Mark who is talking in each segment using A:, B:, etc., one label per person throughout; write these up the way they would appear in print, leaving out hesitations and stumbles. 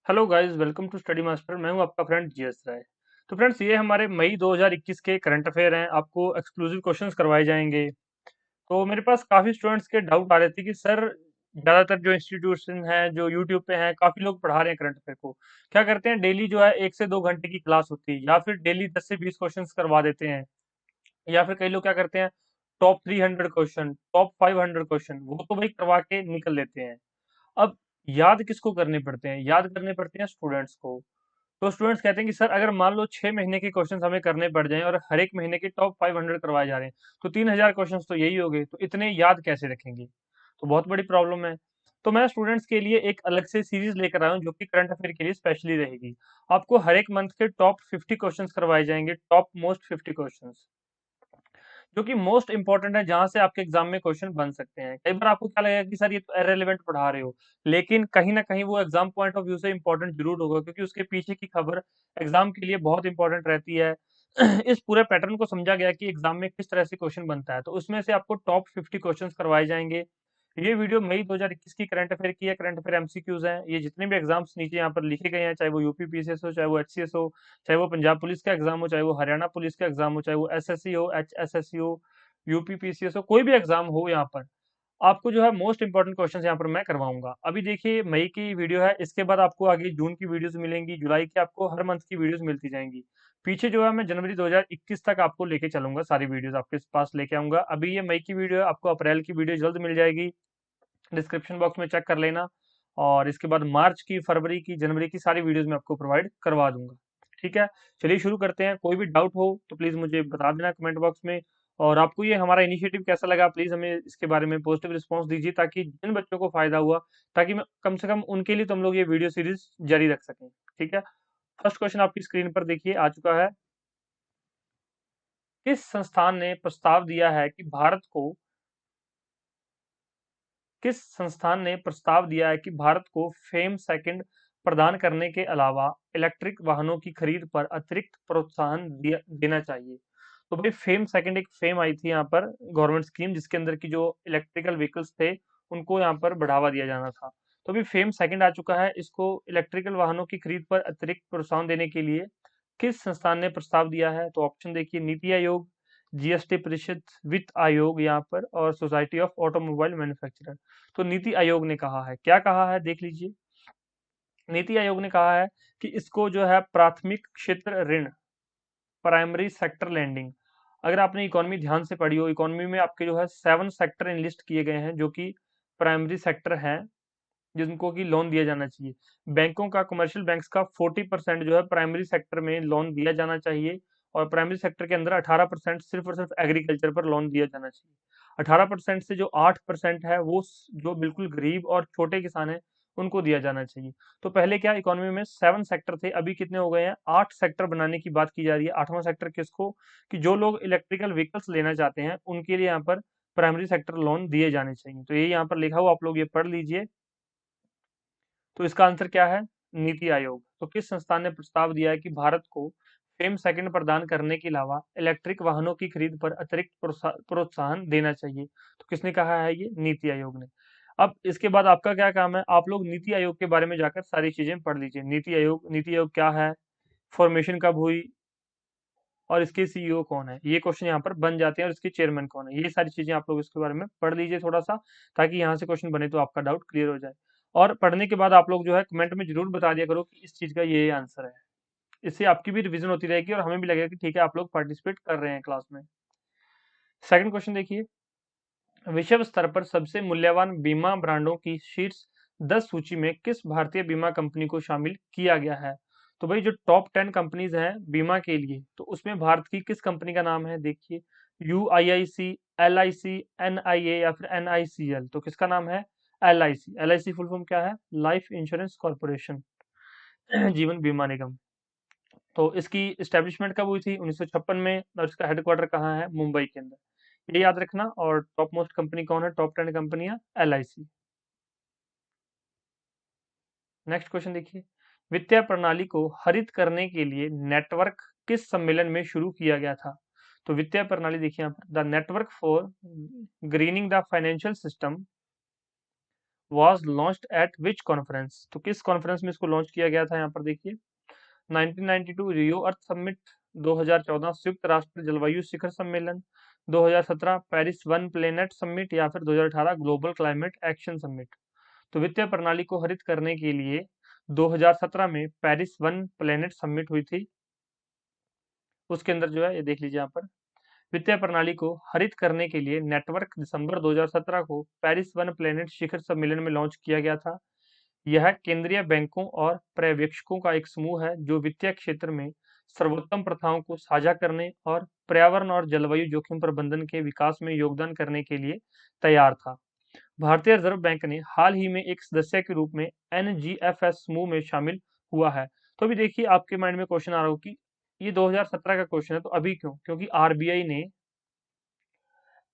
A: Hello guys, welcome to study master. मैं हूं आपका फ्रेंड जीएस राय। तो फ्रेंड्स, ये हमारे मई 2021 के करंट अफेयर हैं। आपको एक्सक्लूसिव क्वेश्चंस करवाए जाएंगे। तो मेरे पास काफी स्टूडेंट्स के डाउट आ रहे थे कि सर, ज्यादातर जो इंस्टीट्यूशन है, जो यूट्यूब पे हैं, काफी लोग पढ़ा रहे हैं करंट अफेयर को। क्या करते हैं, डेली जो है 1 से 2 घंटे की क्लास होती है, या फिर डेली 10 से 20 क्वेश्चंस करवा देते हैं। या फिर कई लोग क्या करते हैं, टॉप 300 क्वेश्चन, टॉप 500 क्वेश्चन, वो तो भाई करवा के निकल लेते हैं। अब याद किसको करने पड़ते हैं? याद करने पड़ते हैं स्टूडेंट्स को। तो स्टूडेंट्स कहते हैं कि सर, अगर मान लो 6 महीने के क्वेश्चंस हमें करने पड़ जाएं और हर एक महीने के टॉप 500 करवाए जा रहे हैं, तो 3000 क्वेश्चंस तो यही हो गए। तो इतने याद कैसे रखेंगे? तो बहुत बड़ी प्रॉब्लम है। तो मैं स्टूडेंट्स के लिए एक अलग से सीरीज लेकर आया हूं, जो कि करंट अफेयर के लिए स्पेशली रहेगी। आपको हर एक मंथ के टॉप 50 क्वेश्चंस करवाए जाएंगे, टॉप मोस्ट 50 क्वेश्चंस, जो कि मोस्ट इंपॉर्टेंट है, जहां से आपके एग्जाम में क्वेश्चन बन सकते हैं। कई बार आपको क्या लगेगा कि सर, ये तो इररिलेवेंट पढ़ा रहे हो, लेकिन कहीं ना कहीं वो एग्जाम पॉइंट ऑफ व्यू से इंपॉर्टेंट जरूर होगा, क्योंकि उसके पीछे की खबर एग्जाम के लिए बहुत इंपॉर्टेंट रहती है। इस पूरे पैटर्न को समझा गया कि एग्जाम में किस तरह से क्वेश्चन बनता है, तो उसमें से आपको टॉप 50 क्वेश्चन करवाए जाएंगे। ये वीडियो मई 2021 की करंट अफेयर की है। करंट अफेयर एमसीक्यूज हैं। ये जितने भी एग्जाम्स नीचे यहाँ पर लिखे गए हैं, चाहे वो यूपी पीसीएस हो, चाहे वो एचसीएस हो, चाहे वो पंजाब पुलिस का एग्जाम हो, चाहे वो हरियाणा पुलिस का एग्जाम हो, चाहे वो एसएससी हो, एचएसएससी हो, यूपी पीसीएस हो, कोई भी एग्जाम हो, यहाँ पर आपको जो है मोस्ट इंपॉर्टेंट क्वेश्चन यहाँ पर मैं करवाऊंगा। अभी देखिए, मई की वीडियो है, इसके बाद आपको आगे जून की वीडियोस मिलेंगी, जुलाई की आपको हर मंथ की वीडियोस मिलती जाएंगी। पीछे जो है मैं जनवरी 2021 तक आपको लेके चलूंगा, सारी वीडियोस आपके पास लेके आऊंगा। अभी ये मई की वीडियो है, आपको अप्रैल की वीडियो जल्द मिल जाएगी। डिस्क्रिप्शन बॉक्स में चेक कर लेना। और इसके बाद मार्च की, फरवरी की, जनवरी की सारी वीडियोस मैं आपको प्रोवाइड करवा दूंगा। ठीक है, चलिए शुरू करते हैं। कोई भी डाउट हो तो प्लीज मुझे बता देना कमेंट बॉक्स में। और आपको ये हमारा इनिशिएटिव कैसा लगा, प्लीज हमें इसके बारे में पॉजिटिव रिस्पांस दीजिए, ताकि जिन बच्चों को फायदा हुआ, ताकि मैं कम से कम उनके लिए तो हम लोग ये वीडियो सीरीज जारी रख सकें। ठीक है, फर्स्ट क्वेश्चन आपकी स्क्रीन पर देखिए आ चुका है। किस संस्थान ने प्रस्ताव दिया है कि भारत को किस संस्थान ने प्रस्ताव दिया है कि भारत को फेम सेकंड प्रदान करने के अलावा इलेक्ट्रिक वाहनों की खरीद पर अतिरिक्त प्रोत्साहन देना चाहिए? तो भाई, फेम सेकंड एक फेम आई थी यहाँ पर, गवर्नमेंट स्कीम, जिसके अंदर की जो इलेक्ट्रिकल व्हीकल्स थे, उनको यहाँ पर बढ़ावा दिया जाना था। तो अभी फेम सेकंड आ चुका है। इसको इलेक्ट्रिकल वाहनों की खरीद पर अतिरिक्त प्रोत्साहन देने के लिए किस संस्थान ने प्रस्ताव दिया है? तो ऑप्शन देखिए, नीति आयोग, जीएसटी परिषद, वित्त आयोग यहाँ पर, और सोसाइटी ऑफ ऑटोमोबाइल मैन्युफैक्चरर। तो नीति आयोग ने कहा है, क्या कहा है देख लीजिए। नीति आयोग ने कहा है कि इसको जो है प्राथमिक क्षेत्र ऋण, प्राइमरी सेक्टर लैंडिंग। अगर आपने इकोनॉमी ध्यान से पढ़ी हो, इकोनॉमी में आपके जो है 7 सेक्टर इनलिस्ट किए गए हैं, जो कि प्राइमरी सेक्टर हैं, जिनको कि लोन दिया जाना चाहिए। बैंकों का, कमर्शियल बैंक्स का 40% जो है प्राइमरी सेक्टर में लोन दिया जाना चाहिए। और प्राइमरी सेक्टर के अंदर 18% सिर्फ और सिर्फ एग्रीकल्चर पर लोन दिया जाना चाहिए। 18% से जो 8% है, वो जो बिल्कुल गरीब और छोटे किसान हैं, उनको दिया जाना चाहिए। तो पहले क्या, इकोनॉमी में 7 सेक्टर थे, अभी कितने हो गए हैं? 8 सेक्टर बनाने की बात की जा रही है। 8वां सेक्टर किसको? कि जो लोग इलेक्ट्रिकल व्हीकल्स लेना चाहते हैं, उनके लिए यहाँ पर प्राइमरी सेक्टर लोन दिए जाने चाहिए। तो ये यहाँ पर लिखा हुआ, आप लोग ये पढ़ लीजिए। तो इसका आंसर क्या है? नीति आयोग। तो किस संस्थान ने प्रस्ताव दिया है कि भारत को फेम सेकंड प्रदान करने के अलावा इलेक्ट्रिक वाहनों की खरीद पर अतिरिक्त प्रोत्साहन देना चाहिए? तो किसने कहा है? ये नीति आयोग ने। अब इसके बाद आपका क्या काम है, आप लोग नीति आयोग के बारे में जाकर सारी चीजें पढ़ लीजिए। नीति आयोग क्या है, फॉर्मेशन कब हुई, और इसके सीईओ कौन है, ये क्वेश्चन यहाँ पर बन जाते हैं, और इसके चेयरमैन कौन है, ये सारी चीजें आप लोग इसके बारे में पढ़ लीजिए थोड़ा सा, ताकि यहाँ से क्वेश्चन बने तो आपका डाउट क्लियर हो जाए। और पढ़ने के बाद आप लोग जो है कमेंट में जरूर बता दिया करो कि इस चीज का ये आंसर है। इससे आपकी भी रिवीजन होती रहेगी, और हमें भी लगेगा कि ठीक है, आप लोग पार्टिसिपेट कर रहे हैं क्लास में। सेकंड क्वेश्चन देखिए। विश्व स्तर पर सबसे मूल्यवान बीमा ब्रांडों की शीर्ष 10 सूची में किस भारतीय बीमा कंपनी को शामिल किया गया है? तो भाई, जो टॉप 10 कंपनीज हैं बीमा के लिए, तो उसमें भारत की किस कंपनी का नाम है? देखिए, UIIC, LIC, NIA, या फिर NICL। तो किसका नाम है? LIC। LIC फुल फॉर्म क्या है? लाइफ इंश्योरेंस कॉर्पोरेशन, जीवन बीमा निगम। तो इसकी इस्टेब्लिशमेंट कब हुई थी? 1956 में। और इसका हेडक्वार्टर कहाँ है? मुंबई के अंदर। ये याद रखना। और टॉप मोस्ट कंपनी कौन है? टॉप 10 कंपनियां LIC। नेक्स्ट क्वेश्चन देखिए। वित्तीय प्रणाली को हरित करने के लिए नेटवर्क किस सम्मेलन में शुरू किया गया था? तो वित्तीय प्रणाली देखिए यहाँ पर, the network for greening the financial system was launched eight which conference, तो किस कॉन्फ्रेंस में इसको लॉन्च किया गया था, यहाँ पर देखिए 1992 रियो अर्थ समिट, 2014 संयुक्त राष्ट्र जलवायु शिखर सम्मेलन, 2017 पेरिस वन प्लेनेट समिट या फिर 2018 ग्लोबल क्लाइमेट एक्शन समिट। तो वित्तीय प्रणाली को हरित करने के लिए 2017 में पेरिस वन प्लेनेट समिट हुई थी। उसके अंदर जो है ये देख लीजिए यहाँ पर, वित्तीय प्रणाली को हरित करने के लिए नेटवर्क दिसंबर 2017 को पेरिस वन प्लेनेट शिखर सम्मेलन में लॉन्च किया गया था। यह केंद्रीय बैंकों और पर्यवेक्षकों का एक समूह है जो वित्तीय क्षेत्र में सर्वोत्तम प्रथाओं को साझा करने और पर्यावरण और जलवायु जोखिम प्रबंधन के विकास में योगदान करने के लिए तैयार था। भारतीय रिजर्व बैंक ने हाल ही में एक सदस्य के रूप में एनजीएफएस समूह में शामिल हुआ है। तो अभी देखिए आपके माइंड में क्वेश्चन आ रहा हो कि ये 2017 का क्वेश्चन है, तो अभी क्यों? क्योंकि आरबीआई ने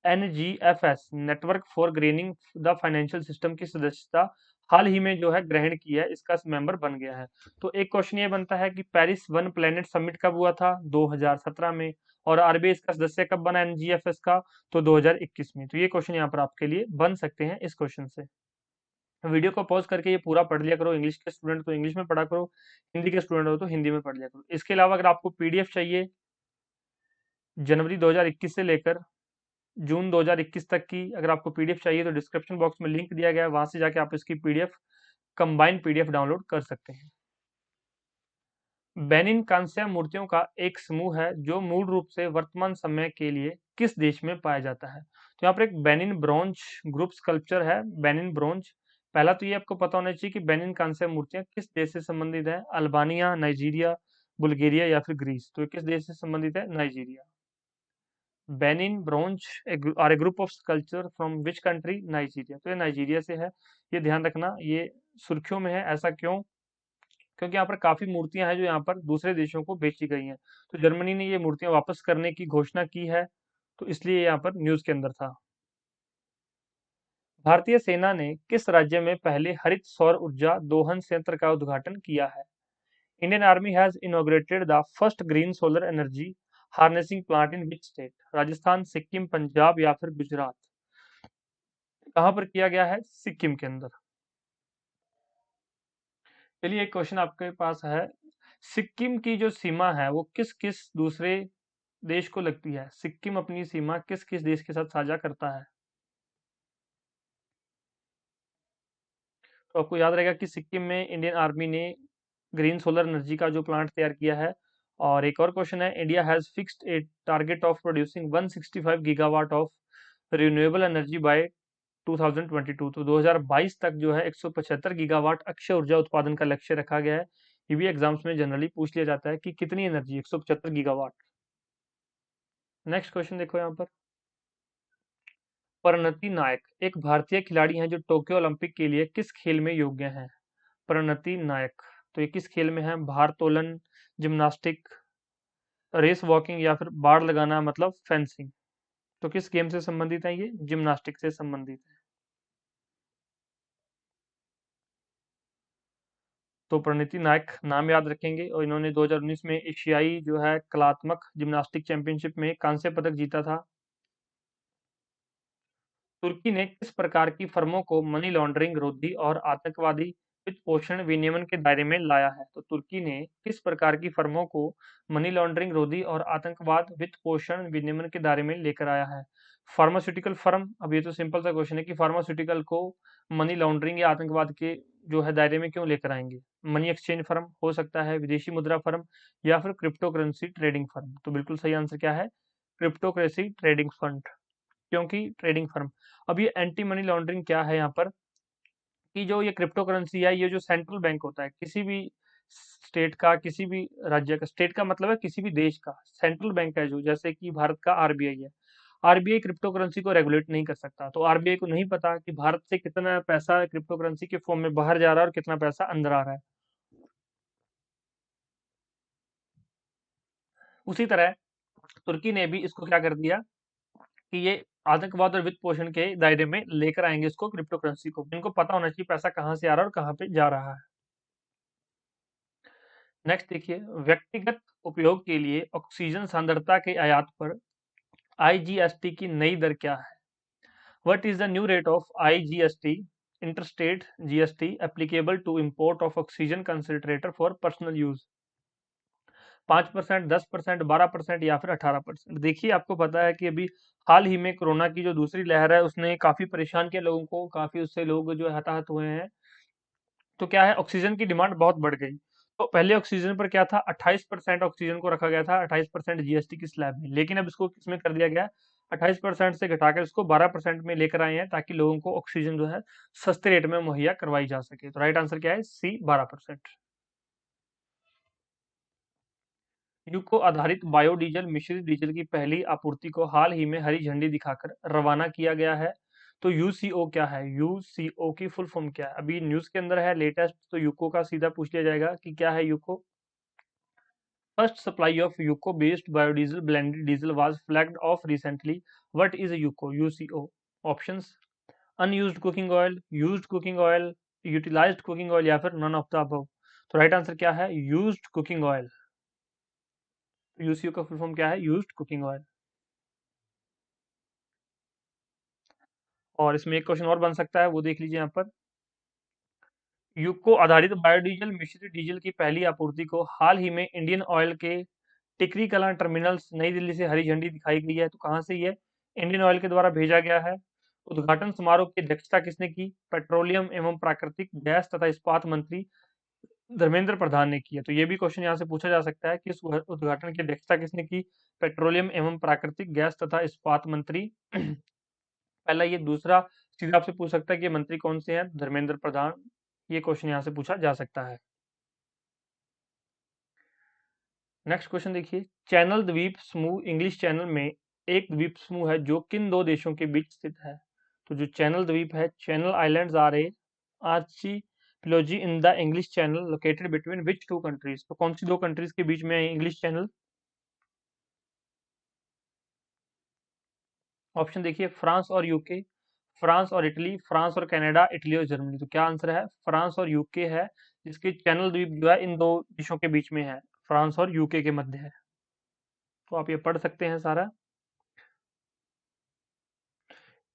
A: NGFS network for greening the financial system की सदस्यता हाल ही में जो है ग्रहण की है, इसका मेंबर बन गया है। तो एक क्वेश्चन ये बनता है कि पेरिस वन प्लेनेट समिट कब हुआ था? 2017 में। और आरबीआई इसका सदस्य कब बना एनजीएफएस का? तो 2021 में। तो ये क्वेश्चन यहाँ पर आपके लिए बन सकते हैं इस क्वेश्चन से। वीडियो को पॉज करके ये पूरा पढ़ लिया करो, इंग्लिश के स्टूडेंट तो इंग्लिश में पढ़ा करो, हिंदी के स्टूडेंट हो तो हिंदी में पढ़ लिया करो। इसके अलावा अगर आपको पीडीएफ चाहिए जनवरी 2021 से लेकर जून 2021 तक की, अगर आपको पीडीएफ चाहिए तो डिस्क्रिप्शन बॉक्स में लिंक दिया गया है, वहां से जाके आप इसकी पीडीएफ कंबाइंड पीडीएफ डाउनलोड कर सकते हैं। बेनिन कांस्य मूर्तियों का एक समूह है जो मूल रूप से वर्तमान समय के लिए किस देश में पाया जाता है? तो यहाँ पर एक बेनिन ब्रोंज ग्रुप स्कल्पचर है, बेनिन ब्रोंज। पहला तो ये आपको पता होना चाहिए कि बेनिन कांस्य मूर्तियां किस देश से संबंधित है? अल्बानिया, नाइजीरिया, बुल्गारिया या फिर ग्रीस। तो ये किस देश से संबंधित है? Nigeria. Benin bronze are a group of sculpture from which country? Nigeria. तो ये नाइजीरिया से है, ये ध्यान रखना, ये सुर्खियों में है। ऐसा क्यों? क्योंकि यहाँ पर काफी मूर्तियां हैं जो यहाँ पर दूसरे देशों को बेची गई हैं। तो जर्मनी ने ये मूर्तियां वापस करने की घोषणा की है, तो इसलिए यहाँ पर न्यूज के अंदर था। भारतीय सेना ने किस राज्य में पहले हरित सौर ऊर्जा दोहन संयंत्र का उद्घाटन किया है? Indian army has inaugurated the first green solar energy harnessing plant in which state? Rajasthan, Sikkim, Punjab या फिर गुजरात। कहाँ पर किया गया है? सिक्किम के अंदर। चलिए एक क्वेश्चन आपके पास है, सिक्किम की जो सीमा है वो किस किस दूसरे देश को लगती है? सिक्किम अपनी सीमा किस किस देश के साथ साझा करता है? तो आपको याद रहेगा कि सिक्किम में इंडियन आर्मी ने ग्रीन सोलर एनर्जी का जो प्लांट तैयार किया है। और एक और क्वेश्चन है, India has fixed A target of producing 165 gigawatt of renewable energy by 2022। तो 2022 तक जो है 175 गीगावाट अक्षय ऊर्जा उत्पादन का लक्ष्य रखा गया है। ये भी एग्जाम्स में जनरली पूछ लिया जाता है कि कितनी एनर्जी? 175 गीगावाट। नेक्स्ट क्वेश्चन देखो यहाँ पर, परिणति नायक एक भारतीय खिलाड़ी हैं जो टोक्यो ओलंपिक के लिए किस खेल में योग्य हैं? परिणति नायक, तो ये किस खेल में है? भारोत्तोलन, जिम्नास्टिक, रेस वॉकिंग या फिर बाड़ लगाना मतलब फेंसिंग। तो किस गेम से संबंधित है? ये जिम्नास्टिक से संबंधित है। तो परिणति नायक नाम याद रखेंगे, और इन्होंने 2019 में एशियाई जो है कलात्मक जिम्नास्टिक चैंपियनशिप में कांस्य पदक जीता था। तुर्की ने किस प्रकार की फर्मों को मनी लॉन्ड्रिंग रोधी और आतंकवादी वित्त पोषण विनियमन के दायरे में लाया है? तो तुर्की ने किस प्रकार की फर्मों को मनी लॉन्ड्रिंग रोधी और आतंकवाद वित्त पोषण विनियमन के दायरे में लेकर आया है? Pharmaceutical firm. अब ये तो सिंपल सा क्वेश्चन है कि फार्मास्यूटिकल को मनी लॉन्ड्रिंग या आतंकवाद के जो है दायरे में क्यों लेकर आएंगे? मनी एक्सचेंज फर्म हो सकता है, विदेशी मुद्रा फर्म, या फिर क्रिप्टो करेंसी ट्रेडिंग फर्म। तो बिल्कुल सही आंसर क्या है? क्रिप्टो करेंसी ट्रेडिंग फंड, क्योंकि ट्रेडिंग फर्म। अब ये एंटी मनी लॉन्ड्रिंग क्या है यहाँ पर, कि जो ये क्रिप्टो करेंसी है, ये जो सेंट्रल बैंक होता है किसी भी स्टेट का, किसी भी राज्य का, स्टेट का मतलब है किसी भी देश का, सेंट्रल बैंक है जो, जैसे कि भारत का आरबीआई है। आरबीआई क्रिप्टो करेंसी को रेगुलेट नहीं कर सकता, तो आरबीआई को नहीं पता कि भारत से कितना पैसा क्रिप्टो करेंसी के फॉर्म में बाहर जा रहा है और कितना पैसा अंदर आ रहा है। उसी तरह तुर्की ने भी इसको क्या कर दिया कि ये आतंकवाद और वित्त पोषण के दायरे में लेकर आएंगे इसको, क्रिप्टो करेंसी को। इनको पता होना चाहिए पैसा कहाँ से आ रहा है और कहाँ पे जा रहा है। नेक्स्ट देखिए, व्यक्तिगत उपयोग के लिए ऑक्सीजन सांद्रता के आयात पर आईजीएसटी की नई दर क्या है? What is the new rate of IGST interstate GST applicable to import of oxygen concentrator for personal use? 5%, 10%, 12% या फिर 18%? देखिए, आपको पता है कि अभी हाल ही में कोरोना की जो दूसरी लहर है उसने काफी परेशान किया लोगों को, काफी उससे लोग जो है हताहत हुए हैं। तो क्या है, ऑक्सीजन की डिमांड बहुत बढ़ गई। तो पहले ऑक्सीजन पर क्या था, 28% ऑक्सीजन को रखा गया था 28% जीएसटी की स्लैब में, लेकिन अब इसको किसमें कर दिया गया, 28% से घटाकर इसको 12% में लेकर आए हैं, ताकि लोगों को ऑक्सीजन जो है सस्ते रेट में मुहैया करवाई जा सके। तो राइट आंसर क्या है, सी 12%। यूको आधारित बायोडीजल मिश्रित डीजल की पहली आपूर्ति को हाल ही में हरी झंडी दिखाकर रवाना किया गया है। तो यूसीओ क्या है, यूसीओ की फुल फॉर्म क्या है? अभी न्यूज के अंदर है लेटेस्ट, तो यूको का सीधा पूछ लिया जाएगा कि क्या है UCO. First supply of UCO based biodiesel blended diesel was flagged off recently. What is UCO, UCO? Options: unused cooking oil, used cooking oil, utilized cooking oil या फिर नन ऑफ द अबव। तो right answer क्या है, used cooking oil. UCO का full form क्या है, used cooking oil. और इसमें एक क्वेश्चन और बन सकता है, वो देख लीजिए यहाँ पर। यूको आधारित बायोडीजल मिश्रित डीजल की पहली आपूर्ति को हाल ही में इंडियन ऑयल के टिकरी कलां टर्मिनल्स नई दिल्ली से हरी झंडी दिखाई गई है। तो कहाँ से ये इंडियन ऑयल के द्वारा भेजा गया है? उद्घाटन समारोह की अध्यक्षता किसने की? पेट्रोलियम एवं प्राकृतिक गैस तथा इस्पात मंत्री धर्मेंद्र प्रधान ने की है। तो ये भी क्वेश्चन यहाँ से पूछा जा सकता है कि इस उद्घाटन की अध्यक्षता किसने की? पेट्रोलियम एवं प्राकृतिक गैस तथा इस्पात मंत्री पहला ये। दूसरा सीधा आपसे पूछ सकता है कि ये मंत्री कौन से हैं, धर्मेंद्र प्रधान। ये क्वेश्चन यहाँ से पूछा जा सकता है। नेक्स्ट क्वेश्चन देखिए, चैनल द्वीप समूह इंग्लिश चैनल में एक द्वीप समूह है जो किन दो देशों के बीच स्थित है? तो जो चैनल द्वीप है, Channel Islands are a archipelago in the English Channel located between which two countries? तो कौन सी दो कंट्रीज के बीच में है इंग्लिश चैनल? ऑप्शन देखिए, फ्रांस और यूके, फ्रांस और इटली, फ्रांस और कनाडा, इटली और जर्मनी। तो क्या आंसर है, फ्रांस और यूके है, जिसके चैनल द्वीप जो है इन दो देशों के बीच में है, फ्रांस और यूके के मध्य है। तो आप ये पढ़ सकते हैं सारा।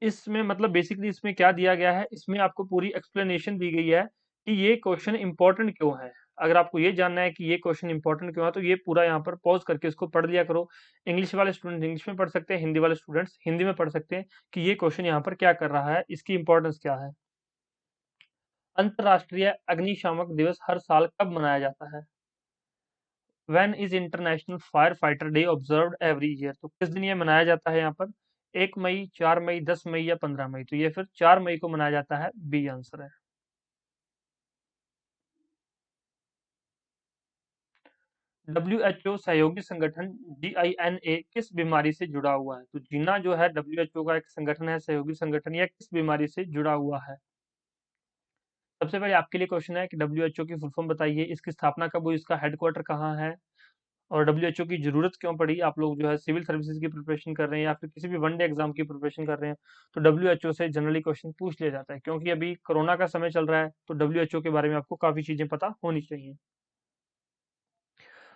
A: इसमें मतलब बेसिकली इसमें क्या दिया गया है, इसमें आपको पूरी एक्सप्लेनेशन दी गई है कि ये क्वेश्चन इंपॉर्टेंट क्यों है। अगर आपको ये जानना है कि ये क्वेश्चन इंपॉर्टेंट क्यों है, तो ये पूरा यहाँ पर पॉज करके इसको पढ़ लिया करो। इंग्लिश वाले स्टूडेंट इंग्लिश में पढ़ सकते हैं, हिंदी वाले स्टूडेंट्स हिंदी में पढ़ सकते हैं कि ये क्वेश्चन यहाँ पर क्या कर रहा है, इसकी इंपॉर्टेंस क्या है। अंतर्राष्ट्रीय अग्निशामक दिवस हर साल कब मनाया जाता है? When is International Firefighter Day observed every year? तो किस दिन ये मनाया जाता है यहाँ पर? 1 मई, 4 मई, 10 मई या 15 मई? तो ये फिर 4 मई को मनाया जाता है, बी आंसर है। WHO सहयोगी संगठन GINA किस बीमारी से जुड़ा हुआ है? तो जीना जो है WHO का एक संगठन है, सहयोगी संगठन, यह किस बीमारी से जुड़ा हुआ है? सबसे पहले आपके लिए क्वेश्चन है कि WHO की फुल फॉर्म बताइए, इसकी स्थापना कब हुई, इसका हेडक्वार्टर कहाँ है, और डब्ल्यूएचओ की जरूरत क्यों पड़ी? आप लोग जो है सिविल सर्विसेज की प्रिपरेशन कर रहे हैं या फिर किसी भी वनडे एग्जाम की प्रिपरेशन कर रहे हैं, तो डब्ल्यूएचओ से जनरली क्वेश्चन पूछ लिया जाता है, क्योंकि अभी कोरोना का समय चल रहा है, तो डब्ल्यूएचओ के बारे में आपको काफी चीजें पता होनी चाहिए।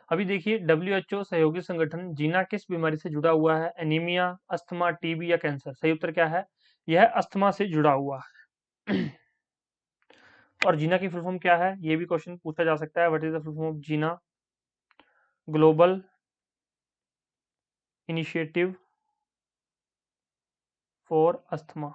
A: अभी देखिए, डब्ल्यूएचओ सहयोगी संगठन जीना किस बीमारी से जुड़ा हुआ है? एनीमिया, अस्थमा, टीबी या कैंसर? सही उत्तर क्या है, यह अस्थमा से जुड़ा हुआ है। और जीना की फुल फॉर्म क्या है, ये भी क्वेश्चन पूछा जा सकता है। What is the full form of GINA? Global initiative for asthma.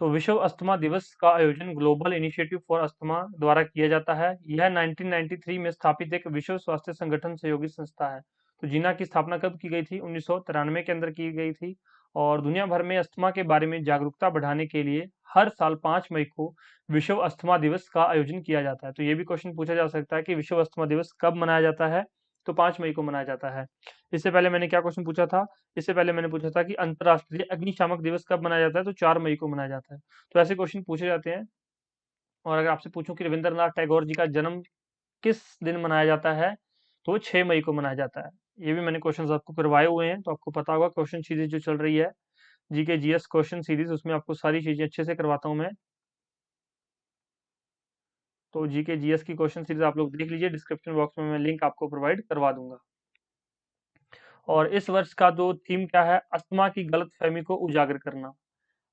A: तो विश्व अस्थमा दिवस का आयोजन ग्लोबल इनिशिएटिव फॉर अस्थमा द्वारा किया जाता है। यह 1993 में स्थापित एक विश्व स्वास्थ्य संगठन सहयोगी संस्था है। तो जीना की स्थापना कब की गई थी? 1993 के अंदर की गई थी। और दुनिया भर में अस्थमा के बारे में जागरूकता बढ़ाने के लिए हर साल 5 मई को विश्व अस्थमा दिवस का आयोजन किया जाता है। तो ये भी क्वेश्चन पूछा जा सकता है कि विश्व अस्थमा दिवस कब मनाया जाता है? तो 5 मई को मनाया जाता है। इससे पहले मैंने क्या क्वेश्चन पूछा था? इससे पहले मैंने पूछा था कि अंतर्राष्ट्रीय अग्निशामक दिवस कब मनाया जाता है? तो 4 मई को मनाया जाता है। तो ऐसे क्वेश्चन पूछे जाते हैं। और अगर आपसे पूछूं कि रविंद्रनाथ टैगोर जी का जन्म किस दिन मनाया जाता है, तो 6 मई को मनाया जाता है। ये भी मैंने क्वेश्चन आपको करवाए हुए हैं, तो आपको पता होगा। क्वेश्चन सीरीज जो चल रही है, जीके जीएस क्वेश्चन सीरीज, उसमें आपको सारी चीजें अच्छे से करवाता हूँ मैं। तो जीके जीएस की क्वेश्चन सीरीज आप लोग देख लीजिए, डिस्क्रिप्शन बॉक्स में मैं लिंक आपको प्रोवाइड करवा दूंगा। और इस वर्ष का जो थीम क्या है, अस्थमा की गलतफहमी को उजागर करना,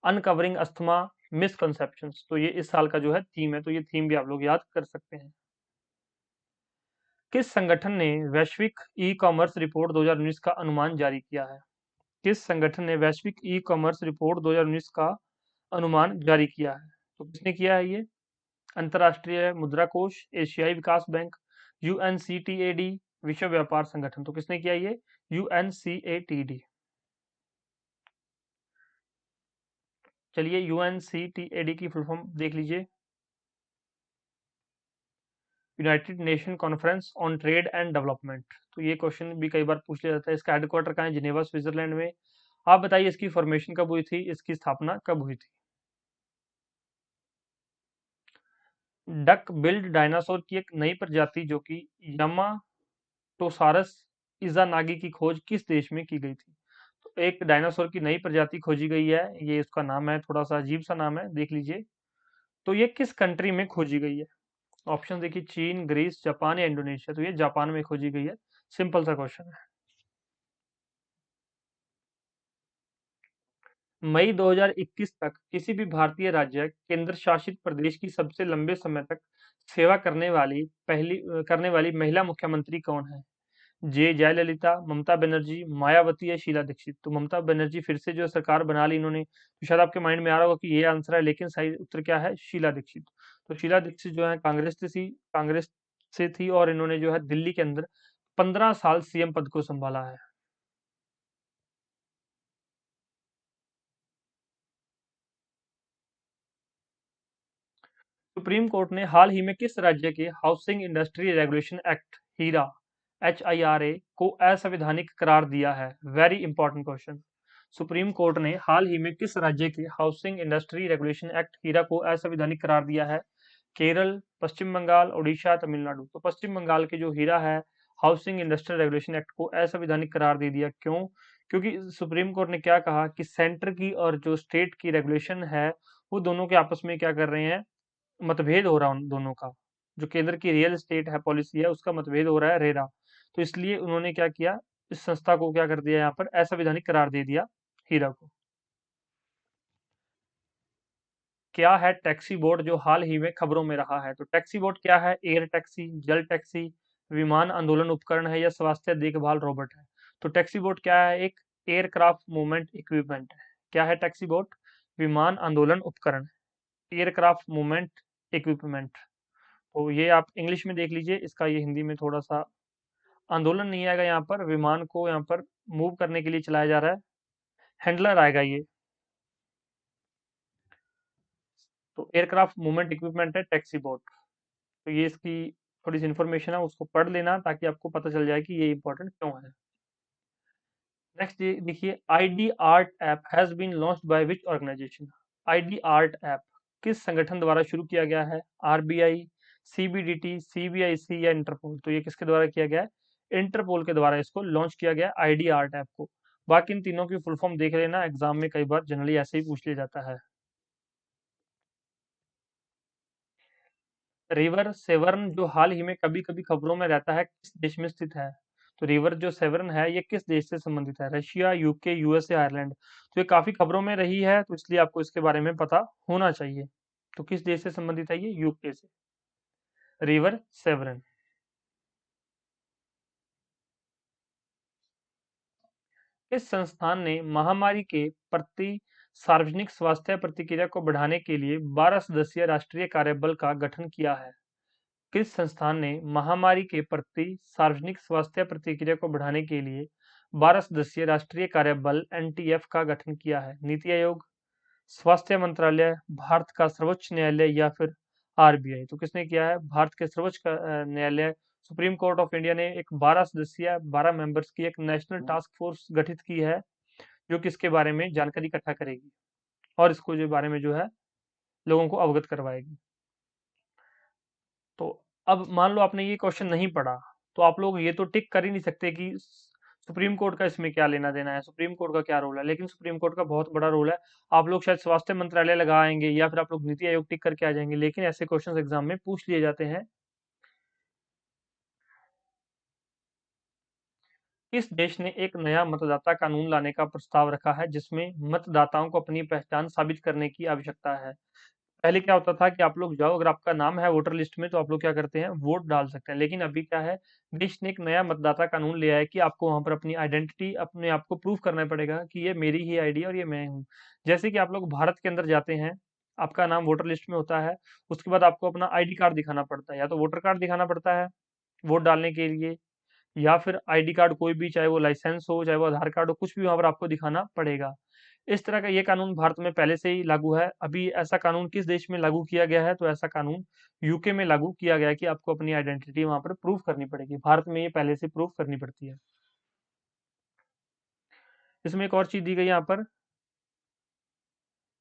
A: अनकवरिंग अस्थमा मिसकंसेप्शंस। तो ये इस साल का जो है थीम है, तो ये थीम भी आप लोग याद कर सकते हैं। किस संगठन ने वैश्विक ई कॉमर्स रिपोर्ट 2019 का अनुमान जारी किया है? किस संगठन ने वैश्विक ई कॉमर्स रिपोर्ट 2019 का अनुमान जारी किया है? तो किसने किया है ये? अंतर्राष्ट्रीय मुद्रा कोष, एशियाई विकास बैंक, यूएनसीटीएडी, विश्व व्यापार संगठन। तो किसने किया ये? यूएनसीएटीडी। चलिए यूएनसीटीएडी की फुल फॉर्म देख लीजिए। United nation conference on trade and development. तो ये क्वेश्चन भी कई बार पूछ लिया जाता है। इसका हेडक्वार्टर कहाँ है? जिनेवा, स्विट्जरलैंड में। आप बताइए इसकी फॉर्मेशन कब हुई थी, इसकी स्थापना कब हुई थी? डक बिल्ड डायनासोर की एक नई प्रजाति जो कि यामाटोसारस इजानागी की खोज किस देश में की गई थी? तो एक डायनासोर की नई प्रजाति खोजी गई है, ये इसका नाम है, थोड़ा सा अजीब सा नाम है, देख लीजिए। तो ये किस कंट्री में खोजी गई है? ऑप्शन देखिए, चीन, ग्रीस, जापान या इंडोनेशिया। तो ये जापान में खोजी गई है। सिंपल सा क्वेश्चन है। मई 2021 तक किसी भी भारतीय राज्य केंद्र शासित प्रदेश की सबसे लंबे समय तक सेवा करने वाली महिला मुख्यमंत्री कौन है? जे जयललिता, ममता बनर्जी, मायावती या शीला दीक्षित। तो ममता बनर्जी फिर से जो है सरकार बना ली इन्होंने, तो शायद आपके माइंड में आ रहा होगा कि ये आंसर है, लेकिन सही उत्तर क्या है? शीला दीक्षित। तो शीला दीक्षित जो है कांग्रेस से थी और इन्होंने जो है दिल्ली के अंदर 15 साल सीएम पद को संभाला है। सुप्रीम कोर्ट ने हाल ही में किस राज्य के हाउसिंग इंडस्ट्री रेगुलेशन एक्ट हीरा HIRA को असंवैधानिक करार दिया है? Very important question. Supreme court ने हाल ही में किस राज्य के हाउसिंग इंडस्ट्री रेगुलेशन एक्ट हीरा को असंवैधानिक करार दिया है? केरल, पश्चिम बंगाल, उड़ीसा, तमिलनाडु। तो पश्चिम बंगाल के जो हीरा है, हाउसिंग इंडस्ट्रियल रेगुलेशन एक्ट को असंवैधानिक करार दे दिया। क्यों? क्योंकि सुप्रीम कोर्ट ने क्या कहा कि सेंटर की और जो स्टेट की रेगुलेशन है, वो दोनों के आपस में क्या कर रहे हैं, मतभेद हो रहा है उन दोनों का। जो केंद्र की रियल एस्टेट है पॉलिसी है, उसका मतभेद हो रहा है रेरा। तो इसलिए उन्होंने क्या किया, इस संस्था को क्या कर दिया, यहाँ पर असंवैधानिक करार दे दिया हीरा को। क्या है टैक्सी बोर्ड जो हाल ही में खबरों में रहा है? तो टैक्सी बोर्ड क्या है? एयर टैक्सी, जल टैक्सी, विमान आंदोलन उपकरण है या स्वास्थ्य देखभाल रोबोट है? तो टैक्सी बोर्ड क्या है? एक एयरक्राफ्ट मूवमेंट इक्विपमेंट है। क्या है टैक्सी बोर्ड? विमान आंदोलन उपकरण, एयरक्राफ्ट मूवमेंट इक्विपमेंट। तो ये आप इंग्लिश में देख लीजिए, इसका ये हिंदी में थोड़ा सा, आंदोलन नहीं आएगा यहाँ पर, विमान को यहाँ पर मूव करने के लिए चलाया जा रहा है, हैंडलर आएगा ये। तो एयरक्राफ्ट मूवमेंट इक्विपमेंट है टैक्सी बोट। तो ये इसकी थोड़ी सी इन्फॉर्मेशन है, उसको पढ़ लेना ताकि आपको पता चल जाए कि ये इंपॉर्टेंट क्यों है। नेक्स्ट ये देखिए, ID art app has been launched by which organization? ID art app किस संगठन द्वारा शुरू किया गया है? आरबीआई, सीबीडीटी, सीबीआईसी या इंटरपोल। तो ये किसके द्वारा किया गया है? इंटरपोल के द्वारा इसको लॉन्च किया गया आईडी आर्ट ऐप को। बाकी इन तीनों की फुल फॉर्म देख लेना, एग्जाम में कई बार जनरली ऐसे ही पूछ लिया जाता है। रिवर सेवर्न जो हाल ही में कभी कभी खबरों में रहता है, किस देश में स्थित है? तो रिवर जो सेवर्न है, ये किस देश से संबंधित है? Russia, UK, USA, Ireland. तो ये काफी खबरों में रही है, तो इसलिए आपको इसके बारे में पता होना चाहिए। तो किस देश से संबंधित है ये? यूके से, रिवर सेवर्न। इस संस्थान ने महामारी के प्रति सार्वजनिक स्वास्थ्य प्रतिक्रिया को बढ़ाने के लिए 12 सदस्यीय राष्ट्रीय कार्यबल का गठन किया है? किस संस्थान ने महामारी के प्रति सार्वजनिक स्वास्थ्य प्रतिक्रिया को बढ़ाने के लिए 12 सदस्यीय राष्ट्रीय कार्यबल NTF का गठन किया है? नीति आयोग, स्वास्थ्य मंत्रालय, भारत का सर्वोच्च न्यायालय या फिर आरबीआई। तो किसने किया है? भारत के न्यायालय सुप्रीम कोर्ट ऑफ इंडिया ने एक 12 सदस्यीय 12 मेंबर्स की एक नेशनल टास्क फोर्स गठित की है, जो कि इसके बारे में जानकारी इकट्ठा करेगी और इसको जो बारे में जो है लोगों को अवगत करवाएगी। तो अब मान लो आपने ये क्वेश्चन नहीं पढ़ा, तो आप लोग ये तो टिक कर ही नहीं सकते कि सुप्रीम कोर्ट का इसमें क्या लेना देना है, सुप्रीम कोर्ट का क्या रोल है। लेकिन सुप्रीम कोर्ट का बहुत बड़ा रोल है। आप लोग शायद स्वास्थ्य मंत्रालय लगाएंगे या फिर आप लोग नीति आयोग टिक करके आ जाएंगे, लेकिन ऐसे क्वेश्चन एग्जाम में पूछ लिए जाते हैं। किस देश ने एक नया मतदाता कानून लाने का प्रस्ताव रखा है जिसमें मतदाताओं को अपनी पहचान साबित करने की आवश्यकता है? पहले क्या होता था कि आप लोग जाओ, अगर आपका नाम है वोटर लिस्ट में तो आप लोग क्या करते हैं, वोट डाल सकते हैं। लेकिन अभी क्या है, देश ने एक नया मतदाता कानून लिया है कि आपको वहां पर अपनी आइडेंटिटी, अपने आप को प्रूव करना पड़ेगा कि ये मेरी ही आईडी है और ये मैं हूँ। जैसे कि आप लोग भारत के अंदर जाते हैं, आपका नाम वोटर लिस्ट में होता है, उसके बाद आपको अपना आईडी कार्ड दिखाना पड़ता है, या तो वोटर कार्ड दिखाना पड़ता है वोट डालने के लिए, या फिर आईडी कार्ड कोई भी, चाहे वो लाइसेंस हो, चाहे वो आधार कार्ड हो, कुछ भी वहां पर आपको दिखाना पड़ेगा। इस तरह का ये कानून भारत में पहले से ही लागू है। अभी ऐसा कानून किस देश में लागू किया गया है, तो ऐसा कानून यूके में लागू किया गया है कि आपको अपनी आइडेंटिटी वहां पर प्रूव करनी पड़ेगी। भारत में ये पहले से प्रूव करनी पड़ती है। इसमें एक और चीज दी गई यहाँ पर,